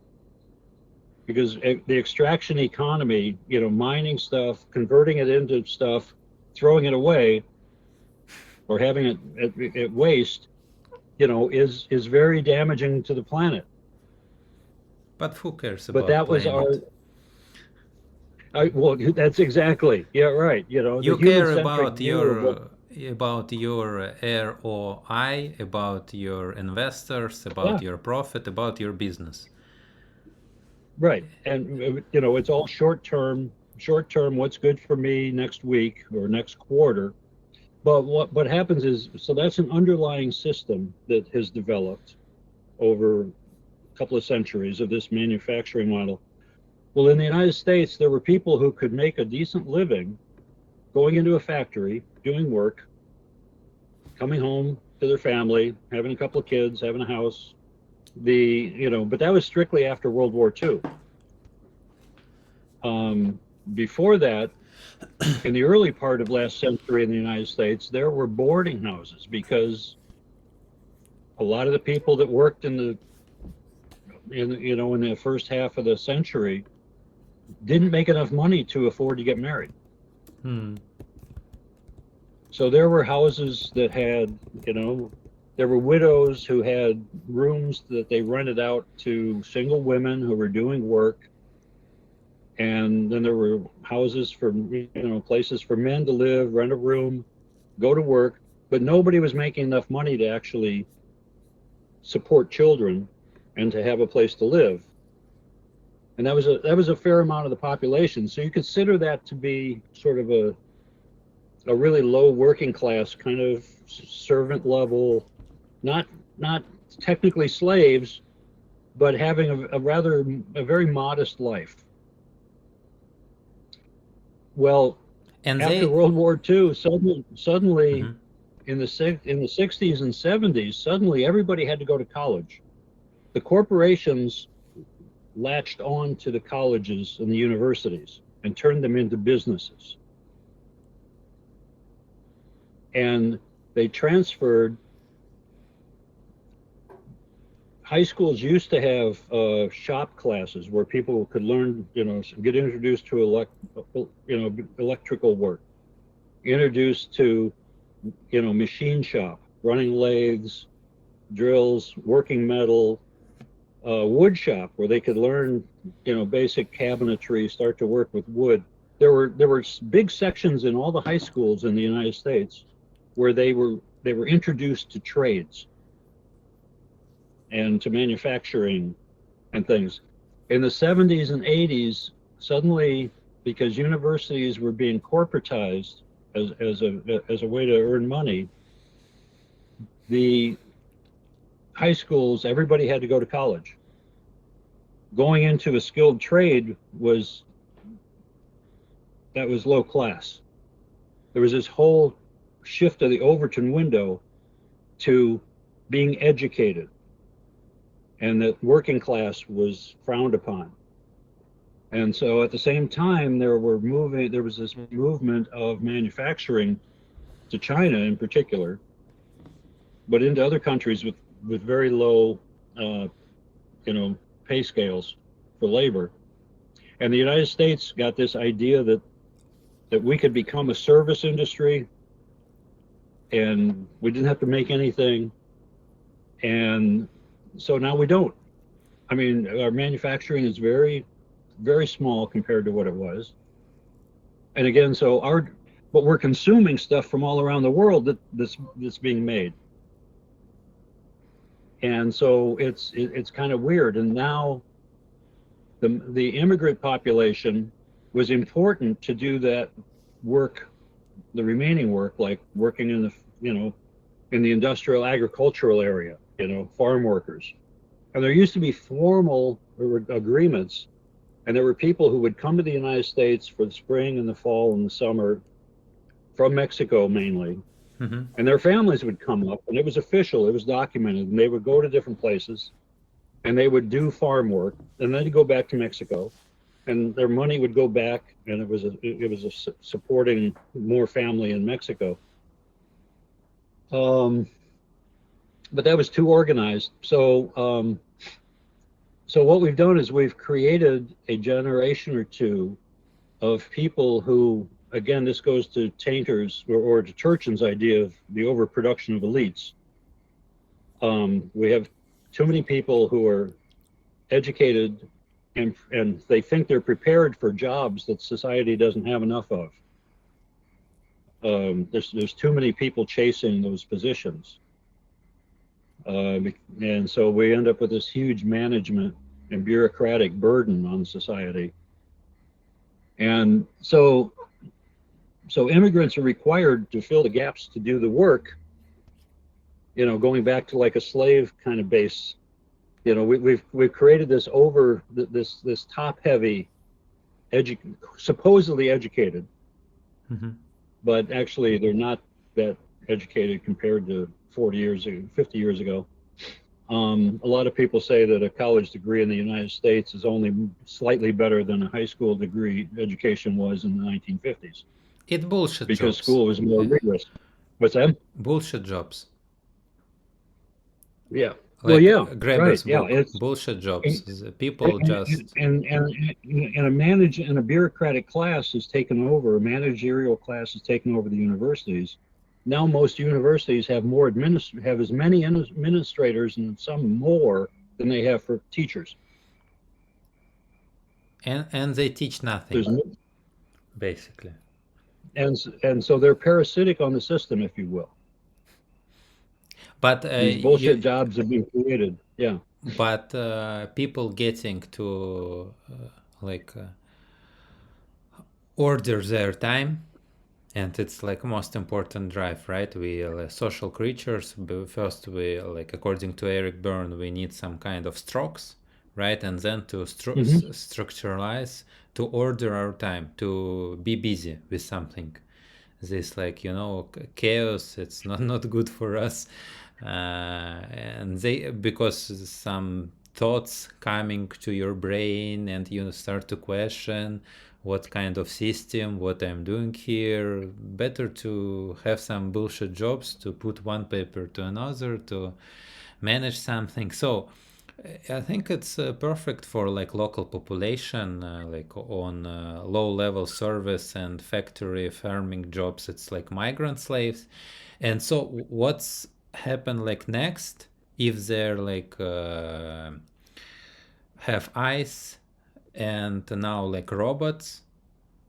because the extraction economy, mining stuff, converting it into stuff, throwing it away, or having it at waste, is very damaging to the planet. But who cares about But that was well, that's exactly, yeah, right. You care about your ROI, about your investors, about your profit, about your business. Right. And it's all short term, what's good for me next week or next quarter. But what happens is, so that's an underlying system that has developed over a couple of centuries of this manufacturing model. Well, in the United States, there were people who could make a decent living going into a factory, doing work, coming home to their family, having a couple of kids, having a house. But that was strictly after World War II. Before that, in the early part of last century in the United States, there were boarding houses, because a lot of the people that worked in the first half of the century didn't make enough money to afford to get married. So there were houses that had, there were widows who had rooms that they rented out to single women who were doing work. And then there were houses for, places for men to live, rent a room, go to work, but nobody was making enough money to actually support children and to have a place to live. And that was a fair amount of the population. So you consider that to be sort of a really low working class kind of servant level, not technically slaves, but having a very modest life. Well, And after they, World War II, suddenly Mhm. in the 60s and 70s, suddenly everybody had to go to college. The corporations latched on to the colleges and the universities and turned them into businesses. And they transferred. High schools used to have shop classes where people could learn, get introduced to electrical work, introduced to, machine shop, running lathes, drills, working metal, wood shop where they could learn, basic cabinetry, start to work with wood. There were big sections in all the high schools in the United States where they were introduced to trades and to manufacturing and things. In the 70s and 80s, suddenly, because universities were being corporatized as a way to earn money, the high schools, everybody had to go to college. Going into a skilled trade was low class. There was this whole shift of the Overton window to being educated, and that working class was frowned upon. And so at the same time, there was this movement of manufacturing to China in particular, but into other countries with very low, pay scales for labor. And the United States got this idea that we could become a service industry, and we didn't have to make anything. And so now we don't. I mean, our manufacturing is very, very small compared to what it was. And again, but we're consuming stuff from all around the world that's being made. And so it's kind of weird. And now the immigrant population was important to do that work, the remaining work, like working in the industrial agricultural area, farm workers. And there used to be formal agreements, and there were people who would come to the United States for the spring and the fall and the summer from Mexico mainly, Mhm. and their families would come up, and it was official, it was documented, and they would go to different places, and they would do farm work, and then go back to Mexico, and their money would go back, and it was supporting more family in Mexico. But that was too organized. So what we've done is we've created a generation or two of people who, again, this goes to Tainter's or to Turchin's idea of the overproduction of elites. We have too many people who are educated and they think they're prepared for jobs that society doesn't have enough of. There's too many people chasing those positions. And so we end up with this huge management and bureaucratic burden on society. And so immigrants are required to fill the gaps to do the work, going back to like a slave kind of base. We've created this top heavy, supposedly educated, Mhm. but actually they're not that educated compared to 40 years ago, 50 years ago. A lot of people say that a college degree in the United States is only slightly better than a high school degree education was in the 1950s It bullshit because jobs. school was more Uh, rigorous. What's that? Bullshit jobs. Yeah. Well, Like yeah, right. Graeber's Yeah, book, it's Bullshit Jobs. and People just, and a bureaucratic class has taken over. A managerial class has taken over the universities. Now most universities have have as many administrators and some more than they have for teachers. and they teach nothing, There's no, basically. and so they're parasitic on the system, if you will. But These bullshit jobs have been created. Yeah. people getting to like order their time, and it's like most important drive, right? We are like social creatures. But first, we like according to Eric Berne, we need some kind of strokes, right? And then to Hmm. structuralize, to order our time, to be busy with something. This, like, chaos, it's not good for us. And they, because some thoughts coming to your brain, and you start to question what kind of system, what I'm doing here. Better to have some bullshit jobs, to put one paper to another, to manage something. So I think it's perfect for like local population, like on low level service and factory farming jobs. It's like migrant slaves. And so what's happened like next, if they're like have eyes and now like robots,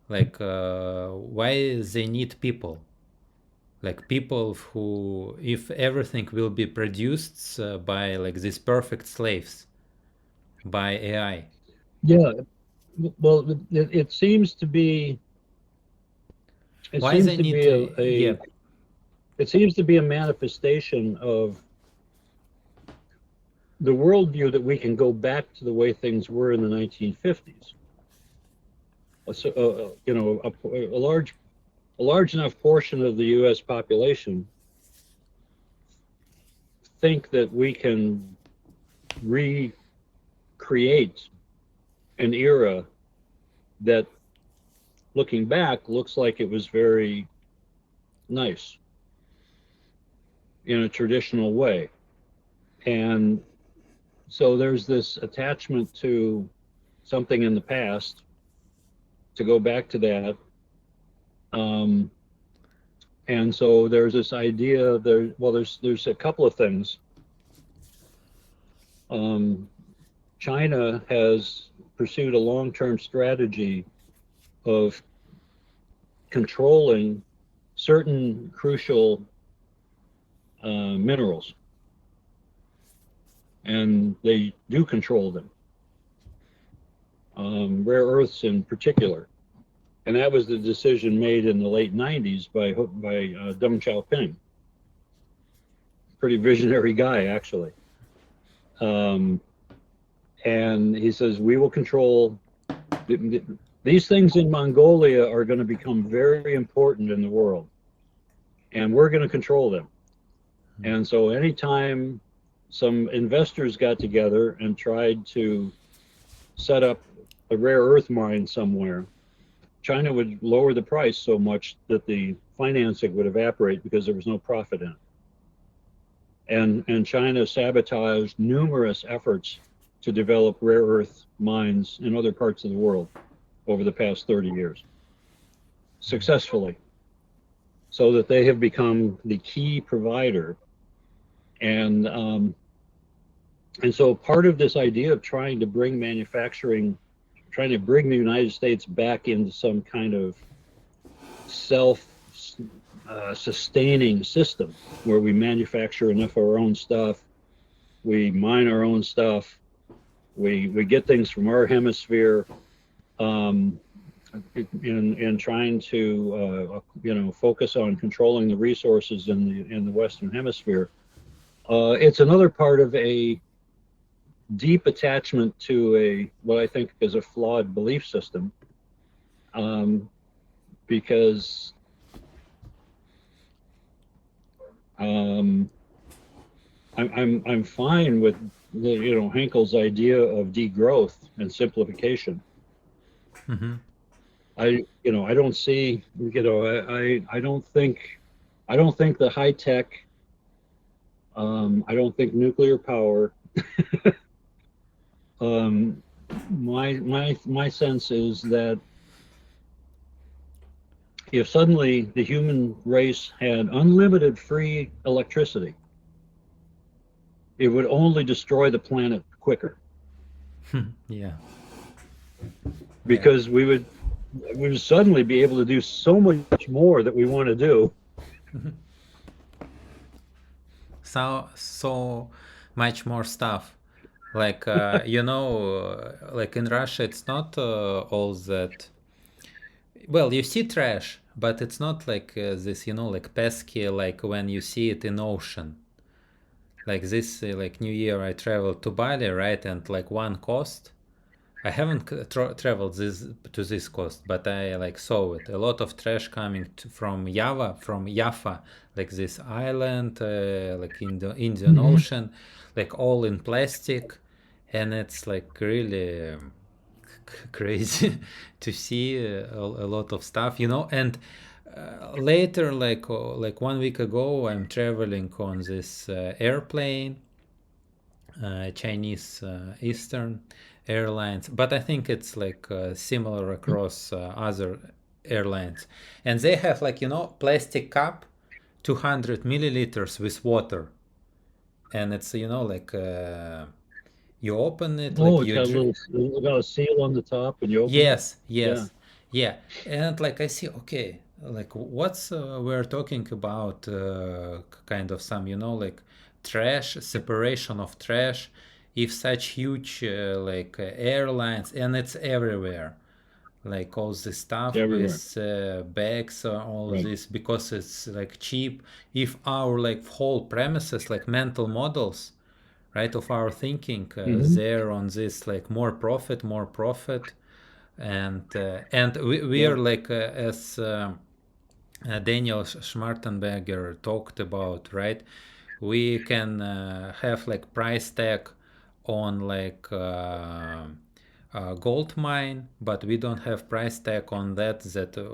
like why they need people, like people who, if everything will be produced by like these perfect slaves by AI. Yeah. Well, it seems to be. It Why seems they to need be to, yeah. it seems to be a manifestation of the worldview that we can go back to the way things were in the 1950s. So, a large enough portion of the U.S. population think that we can recreate an era that, looking back, looks like it was very nice in a traditional way. And so there's this attachment to something in the past, to go back to that. Um, and so there's this idea there. Well, there's a couple of things. Um, China has pursued a long-term strategy of controlling certain crucial minerals, and they do control them, rare earths in particular. And that was the decision made in the late 90s by Deng Xiaoping. Pretty visionary guy, actually. Um, and he says, we will control these things in Mongolia are going to become very important in the world, and we're going to control them. And so anytime some investors got together and tried to set up a rare earth mine somewhere, China would lower the price so much that the financing would evaporate because there was no profit in it. And China sabotaged numerous efforts to develop rare earth mines in other parts of the world over the past 30 years, successfully, so that they have become the key provider. And so part of this idea of trying to bring manufacturing, trying to bring the United States back into some kind of self sustaining system where we manufacture enough of our own stuff, we mine our own stuff, we get things from our hemisphere, in trying to focus on controlling the resources in the Western Hemisphere. It's another part of a deep attachment to what I think is a flawed belief system, because I'm fine with Henkel's idea of degrowth and simplification. Mm-hmm. I don't see, I don't think the high tech, I don't think nuclear power. My sense is that if suddenly the human race had unlimited free electricity, it would only destroy the planet quicker, Yeah. because we would suddenly be able to do so much more that we want to do. So much more stuff, like like in Russia it's not all that. Well, you see trash, but it's not like this, like pesky, like when you see it in ocean. like this like New Year I traveled to Bali, right? And like one coast, I haven't traveled this to this coast, but I like saw it. A lot of trash coming from Jaffa, like this island, like in the Indian Hmm. Ocean, like all in plastic, and it's like really crazy to see a lot of stuff, you know. And later, like 1 week ago, I'm traveling on this airplane, Chinese Eastern Airlines, but I think it's like similar across other airlines. And they have like, you know, plastic cup, 200 milliliters with water. And it's, you know, like you open it, like Oh, it's you got it's got a seal on the top, and you open it. yes, Yeah, yes, yeah. And like I see, okay, like what's we're talking about kind of some, you know, like trash, separation of trash. If such huge like airlines, and it's everywhere, like all this stuff everywhere. with bags, all Right. this because it's like cheap. If our like whole premises, like mental models, right, of our thinking, Hmm. they're on this like more profit, and we Yeah. are like as Daniel Schmartenberger talked about, right? We can have like price tag on like gold mine, but we don't have price tag on that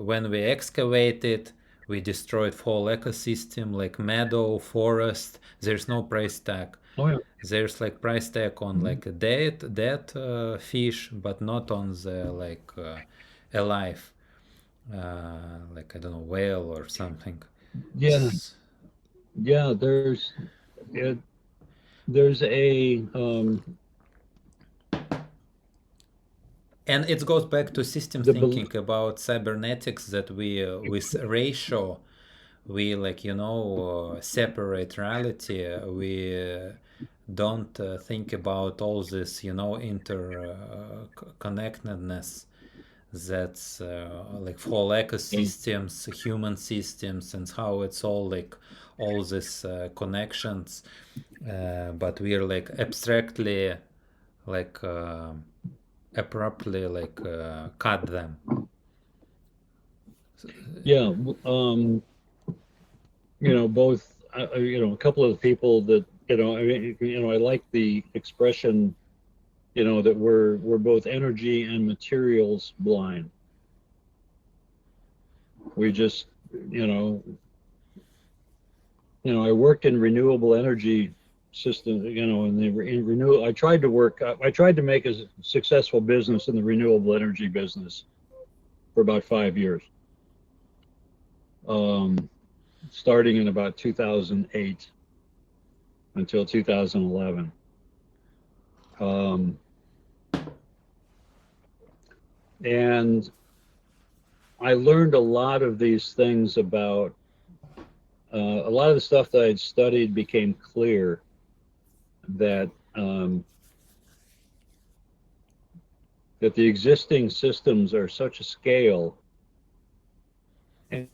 when we excavate it, we destroyed whole ecosystem like meadow, forest. There's no price tag. Oh yeah. There's like price tag on Mhm. like a dead fish, but not on the like alive, like I don't know, whale or something. Yeah. Yeah. It, there's a And it goes back to system the bel- thinking about cybernetics that we with ratio we like, you know, separate reality. We don't think about all this, you know, interconnectedness that's like whole yeah. ecosystems, human systems, and how it's all like all these connections, but we're like abstractly like abruptly like cut them. Yeah. Both. A couple of the people that I mean, I like the expression, that we're both energy and materials blind. We just, you know, I worked in renewable energy system, in the renew. I tried to make a successful business in the renewable energy business for about 5 years, um, starting in about 2008 until 2011. Um, and I learned a lot of these things about a lot of the stuff that I'd studied became clear that that the existing systems are such a scale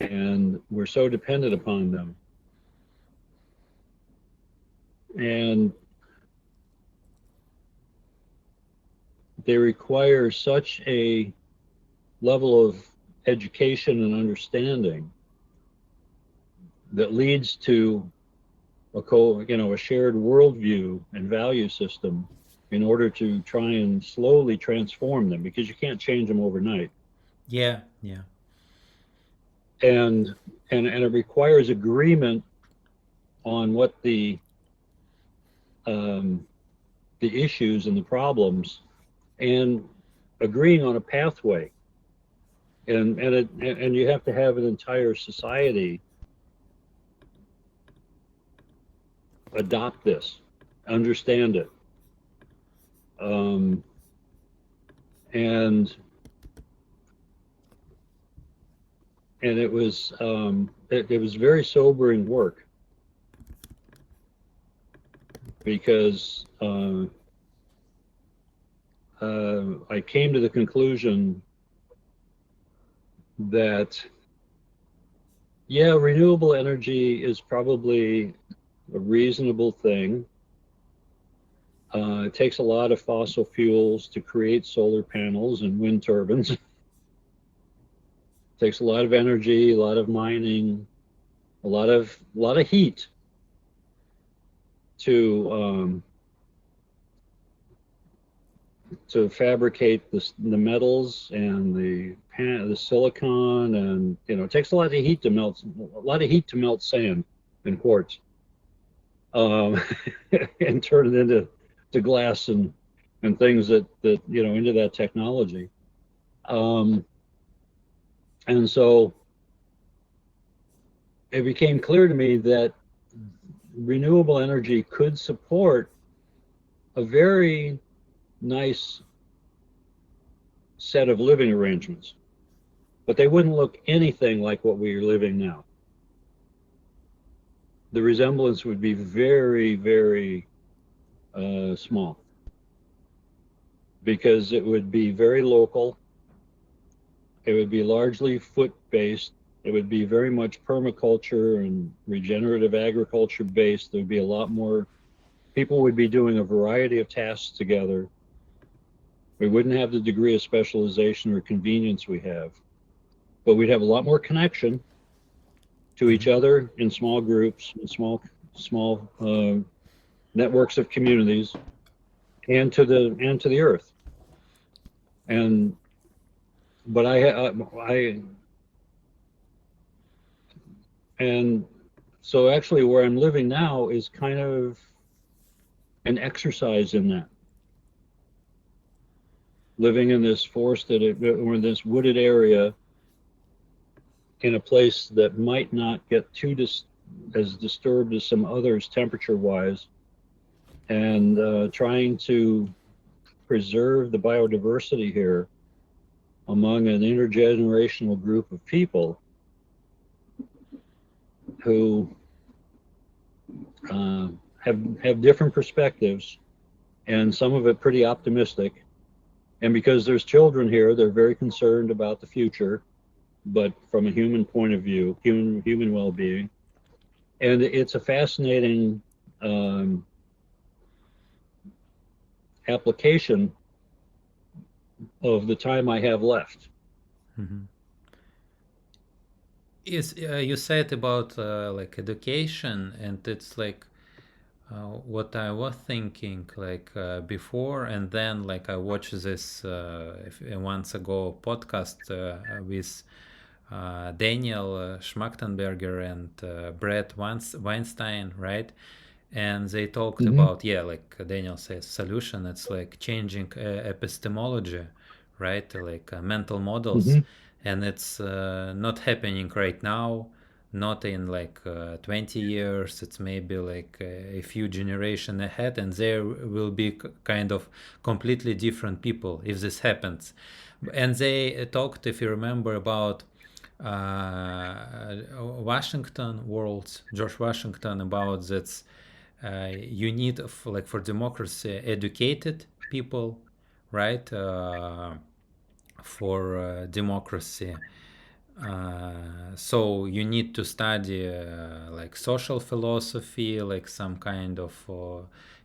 and we're so dependent upon them. And they require such a level of education and understanding that leads to a shared worldview and value system in order to try and slowly transform them because you can't change them overnight. Yeah, yeah, And it requires agreement on what um, the issues and the problems, and agreeing on a pathway. And you have to have an entire society adopt this, understand it, um, and it was very sobering work because I came to the conclusion that yeah, renewable energy is probably a reasonable thing. It takes a lot of fossil fuels to create solar panels and wind turbines. It takes a lot of energy, a lot of mining, a lot of heat to fabricate the metals and the silicon, and it takes a lot of heat to melt sand and quartz, um, and turn it into glass and things that into that technology. Um, and so it became clear to me that renewable energy could support a very nice set of living arrangements, but they wouldn't look anything like what we are living now. The resemblance would be very, very small, because it would be very local. It would be largely foot-based. It would be very much permaculture and regenerative agriculture based. There would be a lot more, people would be doing a variety of tasks together. We wouldn't have the degree of specialization or convenience we have, but we'd have a lot more connection to each other in small groups, in small networks of communities, and to the earth. But and so actually where I'm living now is kind of an exercise in that. Living in this forested or this wooded area in a place that might not get as disturbed as some others temperature-wise, and trying to preserve the biodiversity here among an intergenerational group of people who have different perspectives, and some of it pretty optimistic. And because there's children here, they're very concerned about the future, but from a human point of view, human well-being. And it's a fascinating application of the time I have left. Mm-hmm. You said about like education, and it's like what I was thinking like before, and then like I watched this once ago podcast with Daniel Schmachtenberger and Brett Weinstein, right? And they talked Mm-hmm. about, yeah, like Daniel says, solution. It's like changing epistemology, right? Like mental models, Mm-hmm. and it's not happening right now, not in like 20 years. It's maybe like a few generation ahead, and there will be kind of completely different people if this happens. And they talked, if you remember, about Washington worlds, George Washington, about that you need like for democracy educated people, right? For democracy, so you need to study like social philosophy, like some kind of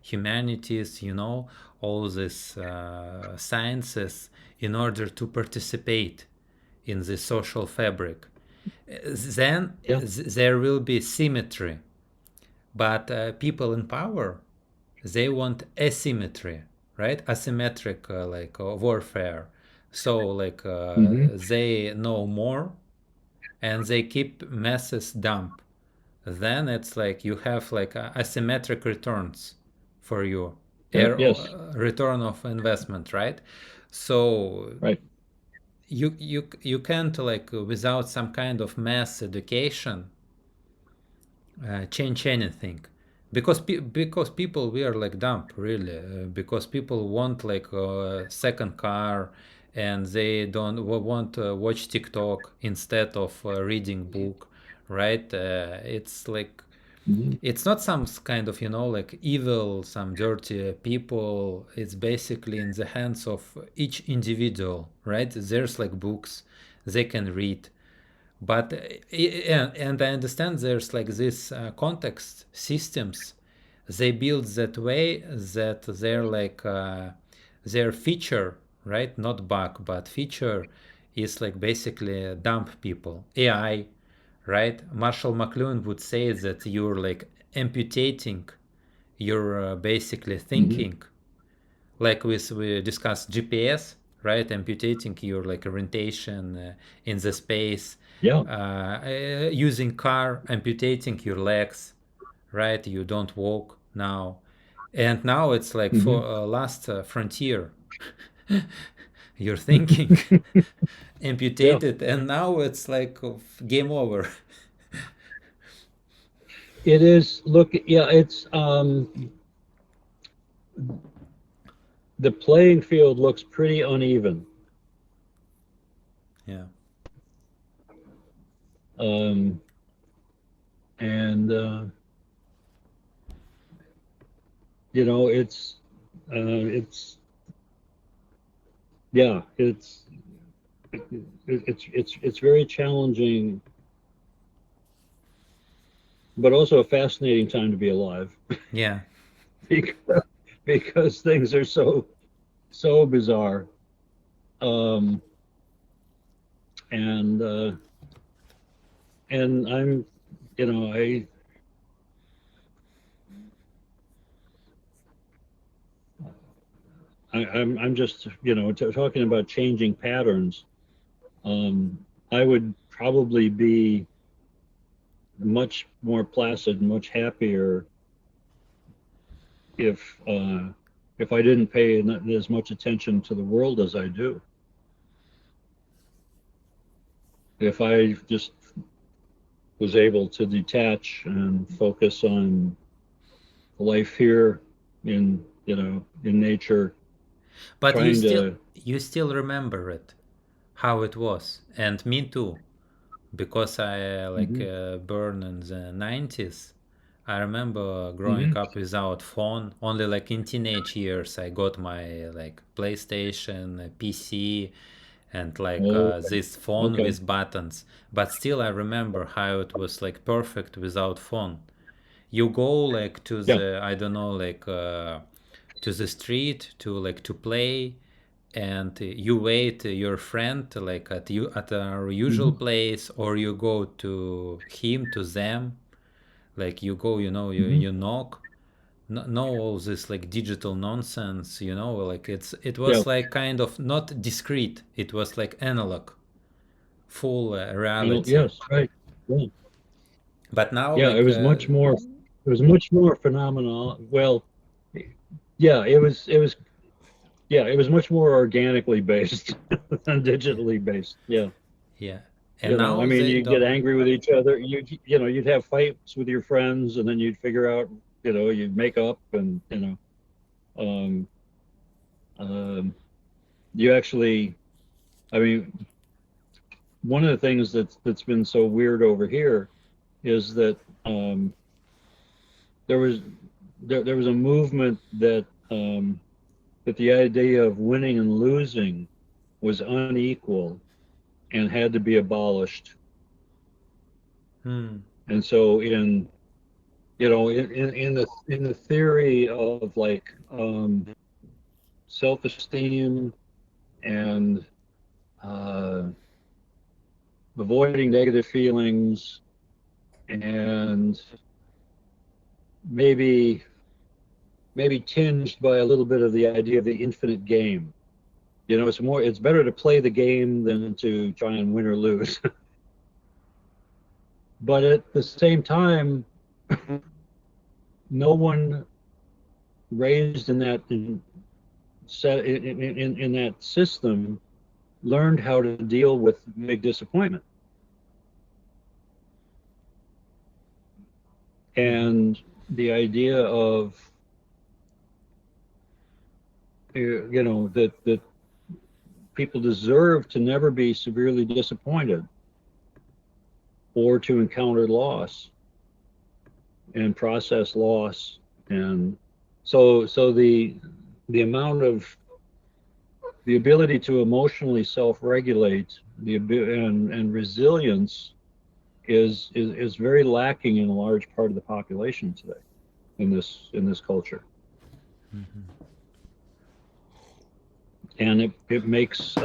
humanities, all these sciences, in order to participate in the social fabric. Then Yeah. there will be symmetry, but people in power, they want asymmetry, right? Asymmetric like warfare. So like Mm-hmm. they know more and they keep masses dumb. Then it's like you have like asymmetric returns for you, Yes. return of investment, right? So Right. you can't like without some kind of mass education change anything, because because people we are like dumb really, because people want like a second car, and they don't want to watch TikTok instead of reading book, right? It's like Mm-hmm. it's not some kind of like evil, some dirty people. It's basically in the hands of each individual, right? There's like books they can read, but and I understand there's like this context systems they build that way that they're like their feature, right? Not bug, but feature is like basically dump people. AI, right? Marshall McLuhan would say that you're like amputating your basically Hmm. thinking, like we discussed GPS, right? Amputating your like orientation in the space, Yeah. using car, amputating your legs, right? You don't walk now, and now it's like Hmm. for last frontier. You're thinking Yeah. amputated, and now it's like game over. It is. Look, yeah, it's the playing field looks pretty uneven. Yeah, Um, and you know, it's yeah, it's very challenging, but also a fascinating time to be alive yeah. because things are so bizarre. Um, and I'm, you know, I'm just, you know, talking about changing patterns. I would probably be much more placid, much happier if I didn't pay as much attention to the world as I do. If I just was able to detach and focus on life here in, you know, in nature, But trying to. you still remember it, how it was, and me too, because I like Mhm, born in the 90s. I remember growing mhm. up without phone. Only like in teenage years I got my like PlayStation, PC, and like Oh, this phone okay. with buttons. But still I remember how it was like perfect without phone. You go like to Yeah. the, I don't know, like to the street to like to play, and you wait your friend like at you at our usual Hmm. place, or you go to him, to them, like you go, Hmm. you knock. No, all this like digital nonsense, like it Yeah. was like kind of not discrete, it was like analog, full reality. Yes. Right. Yeah. But now Yeah. It like was much more. It was much more phenomenal. Well, yeah. It was. Yeah. It was much more organically based than yeah, digitally based. Yeah. yeah, and You know, I now mean, they you get don't. angry with each other. You know, you'd have fights with your friends, and then you'd figure out. You know, you'd make up, and um, um, you actually. I mean, one of the things that's been so weird over here is that there was there was a movement that the idea of winning and losing was unequal and had to be abolished. Hmm. And so in the theory of like self-esteem and uh, avoiding negative feelings and maybe tinged by a little bit of the idea of the infinite game. You know, it's better to play the game than to try and win or lose. But at the same time, no one raised in that in that system learned how to deal with big disappointment. Mm-hmm. And the idea of that people deserve to never be severely disappointed or to encounter loss and process loss. And so the amount of the ability to emotionally self-regulate and resilience is very lacking in a large part of the population today. in this culture. Mm-hmm. And it makes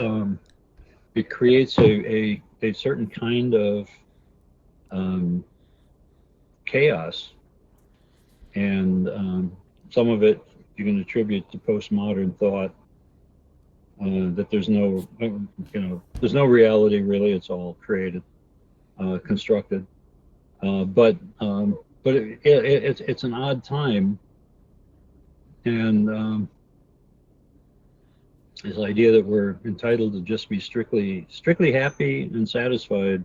it creates a certain kind of um, chaos, and some of it you can attribute to postmodern thought, that there's no, there's no reality really. It's all created, constructed. But it's an odd time, and this idea that we're entitled to just be strictly happy and satisfied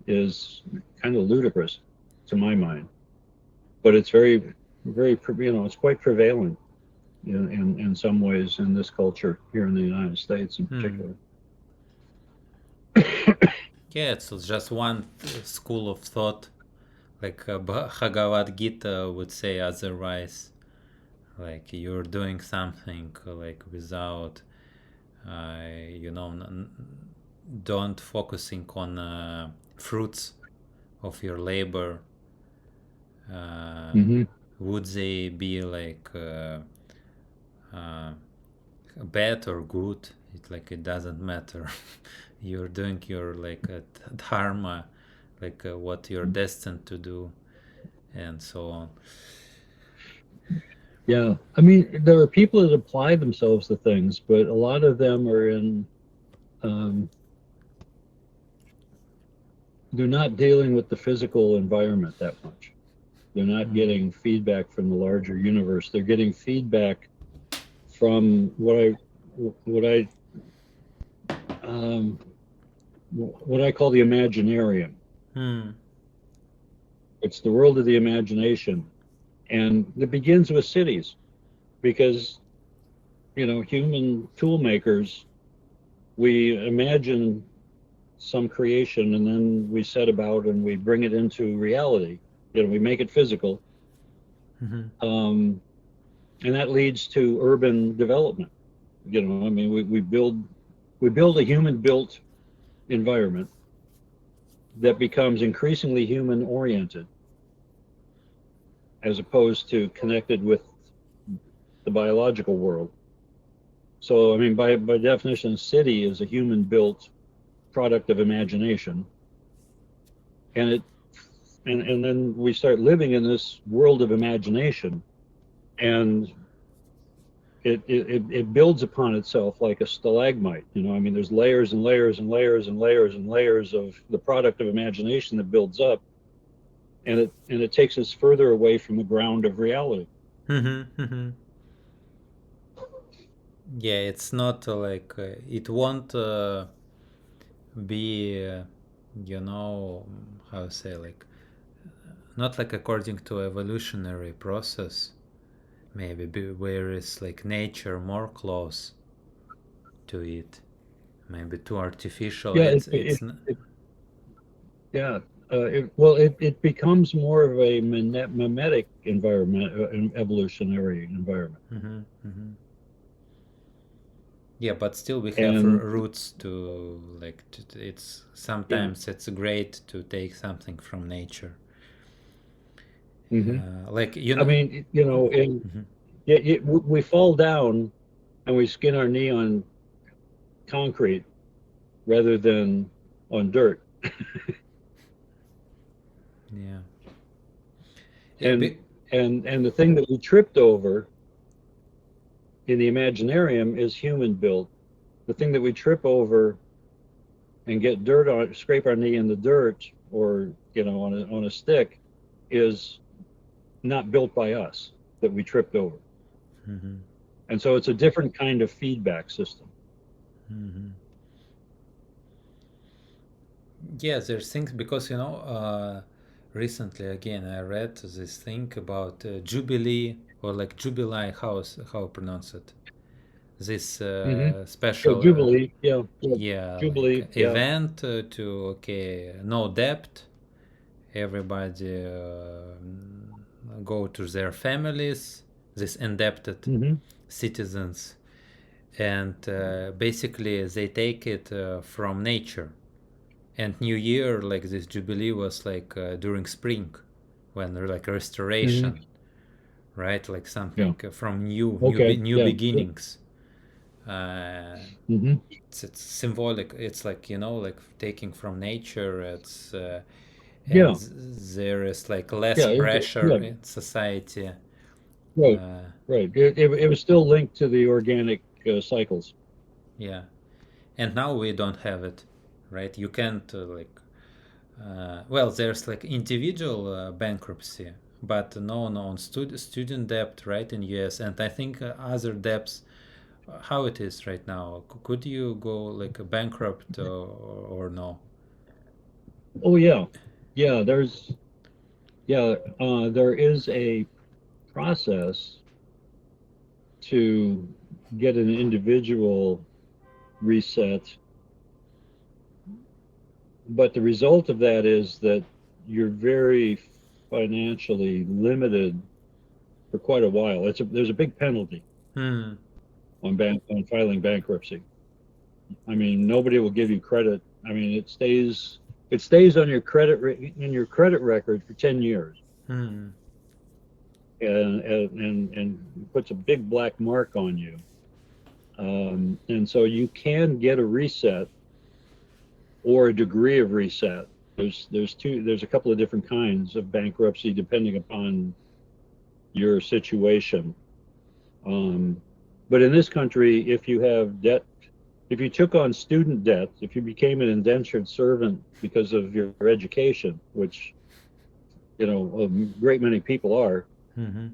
is kind of ludicrous to my mind. But it's very, it's quite prevalent in some ways in this culture here in the United States in particular. Yeah, it's just one school of thought. Like Bhagavad Gita would say otherwise. Like you're doing something like without, you know, don't focusing on fruits of your labor. Hmm. Would they be like bad or good? It doesn't matter. You're doing your like dharma, like what you're destined to do, and so on. Yeah, I mean, there are people that apply themselves to things, but a lot of them are in, um, they're not dealing with the physical environment that much. They're not getting feedback from the larger universe. They're getting feedback from what I um, what I call the imaginarium. Hmm. It's the world of the imagination, and it begins with cities, because human tool makers, we imagine some creation and then we set about and we bring it into reality. We make it physical, Mm-hmm. and that leads to urban development. I mean, we build a human built environment that becomes increasingly human oriented, as opposed to connected with the biological world. So, I mean, by definition, a city is a human built product of imagination, and and then we start living in this world of imagination, and it builds upon itself like a stalagmite. I mean, there's layers and layers and layers and layers and layers of the product of imagination that builds up, and it takes us further away from the ground of reality. Mm-hmm. Mm-hmm. Yeah, it's not it won't be, you know, how to say, not like according to evolutionary process. Maybe where is like nature more close to it. Maybe too artificial. Yeah, It's yeah. It becomes more of a mimetic environment, an evolutionary environment, mm-hmm, mm-hmm. Yeah, but still we have and roots to it's yeah. sometimes it's great to take something from nature. Hmm. Like you I know. mean, Mhm. yeah, we fall down and we skin our knee on concrete rather than on dirt. Yeah. Yeah. And and the thing that we tripped over in the Imaginarium is human built. The thing that we trip over and get dirt on, scrape our knee in the dirt, or on a stick, is not built by us, that we tripped over. Mm-hmm. And so it's a different kind of feedback system. Mm-hmm. Yeah, there's things because recently again I read this thing about Jubilee or like Jubilee, how pronounce it? This Hmm. Yeah, special Jubilee. Yeah, yeah, yeah, like Jubilee. Yeah. event to okay, no debt, everybody go to their families, these indebted Hmm. citizens, and basically they take it from nature. And New Year, like this Jubilee, was like during spring, when they're like Hmm. restoration, right? Like Yeah. something from Okay. new Yeah. beginnings. Uh, Hmm. it's symbolic. It's like, like taking from nature. And Yeah. there is like less Yeah. pressure Yeah. in society. Right. Uh, Right. It was still linked to the organic cycles. yeah, and now we don't have it, right? You can't well, there's like individual bankruptcy, but no on student debt, right, in US, and I think other debts. How it is right now? Could you go like bankrupt or no? Oh yeah. Yeah. There is a process to get an individual reset, but the result of that is that you're very financially limited for quite a while. There's a big penalty Hmm. on filing bankruptcy. I mean, nobody will give you credit. I mean, it stays on your in your credit record for 10 years, Hmm. and puts a big black mark on you. And so you can get a reset or a degree of reset. There's a couple of different kinds of bankruptcy depending upon your situation. Um, but in this country, if you have debt, if you took on student debt, if you became an indentured servant because of your education, which a great many people are, Mm-hmm.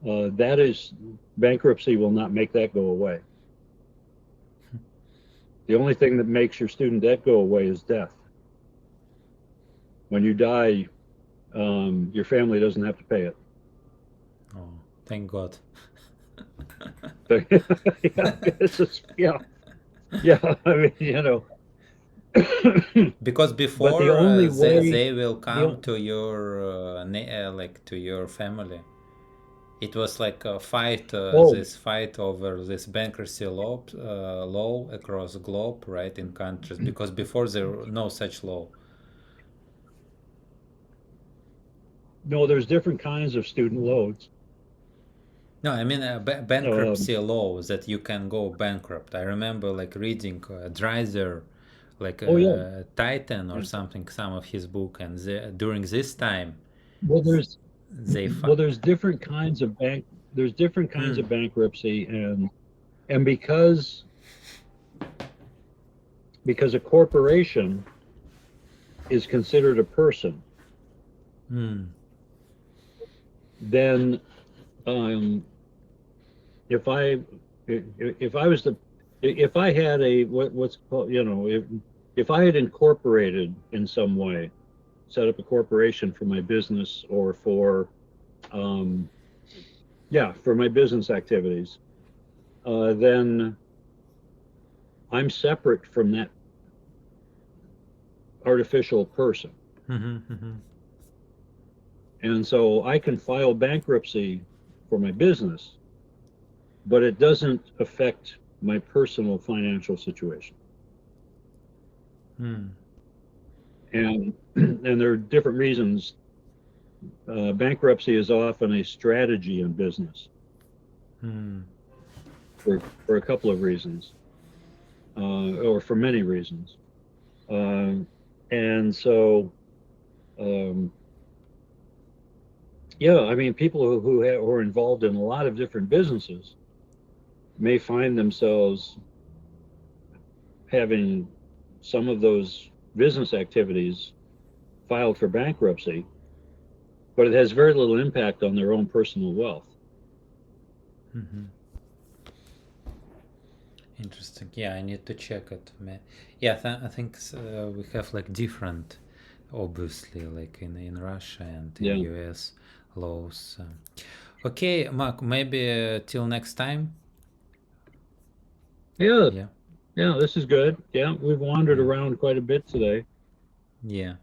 that is bankruptcy will not make that go away. The only thing that makes your student debt go away is death. When you die, your family doesn't have to pay it. Oh, thank God. So, yeah, yeah, yeah. I mean, Because but the before only way, they will the come to your like to your family. It was like a fight, oh this fight over this bankruptcy law across the globe, right, in countries, because before there were no such law. no, there's different kinds of student loans. No, I mean Um, bankruptcy law that you can go bankrupt. I remember like reading Dreiser, like oh yeah, Titan or yeah. something, some of his book, and during this time, Well, they there's different kinds of there's different kinds hmm, of bankruptcy, and because a corporation is considered a person, hmm, then um, if I if I was the if I had a what's called if I had incorporated in some way, set up a corporation for my business or for um, for my business activities, then I'm separate from that artificial person. hmm, hmm, And so I can file bankruptcy for my business, but it doesn't affect my personal financial situation. hmm, And and there are different reasons. Bankruptcy is often a strategy in business hmm, for a couple of reasons, or for many reasons. And so, um, yeah, I mean, people who are involved in a lot of different businesses may find themselves having some of those business activities filed for bankruptcy, but it has very little impact on their own personal wealth. hmm. Interesting. Yeah, I need to check it. Yeah, I think we have like different, obviously, like in Russia and in Yeah. US laws. Okay, Mark, maybe till next time. Yeah. Yeah, Yeah. This is good. Yeah. We've wandered yeah, around quite a bit today. yeah.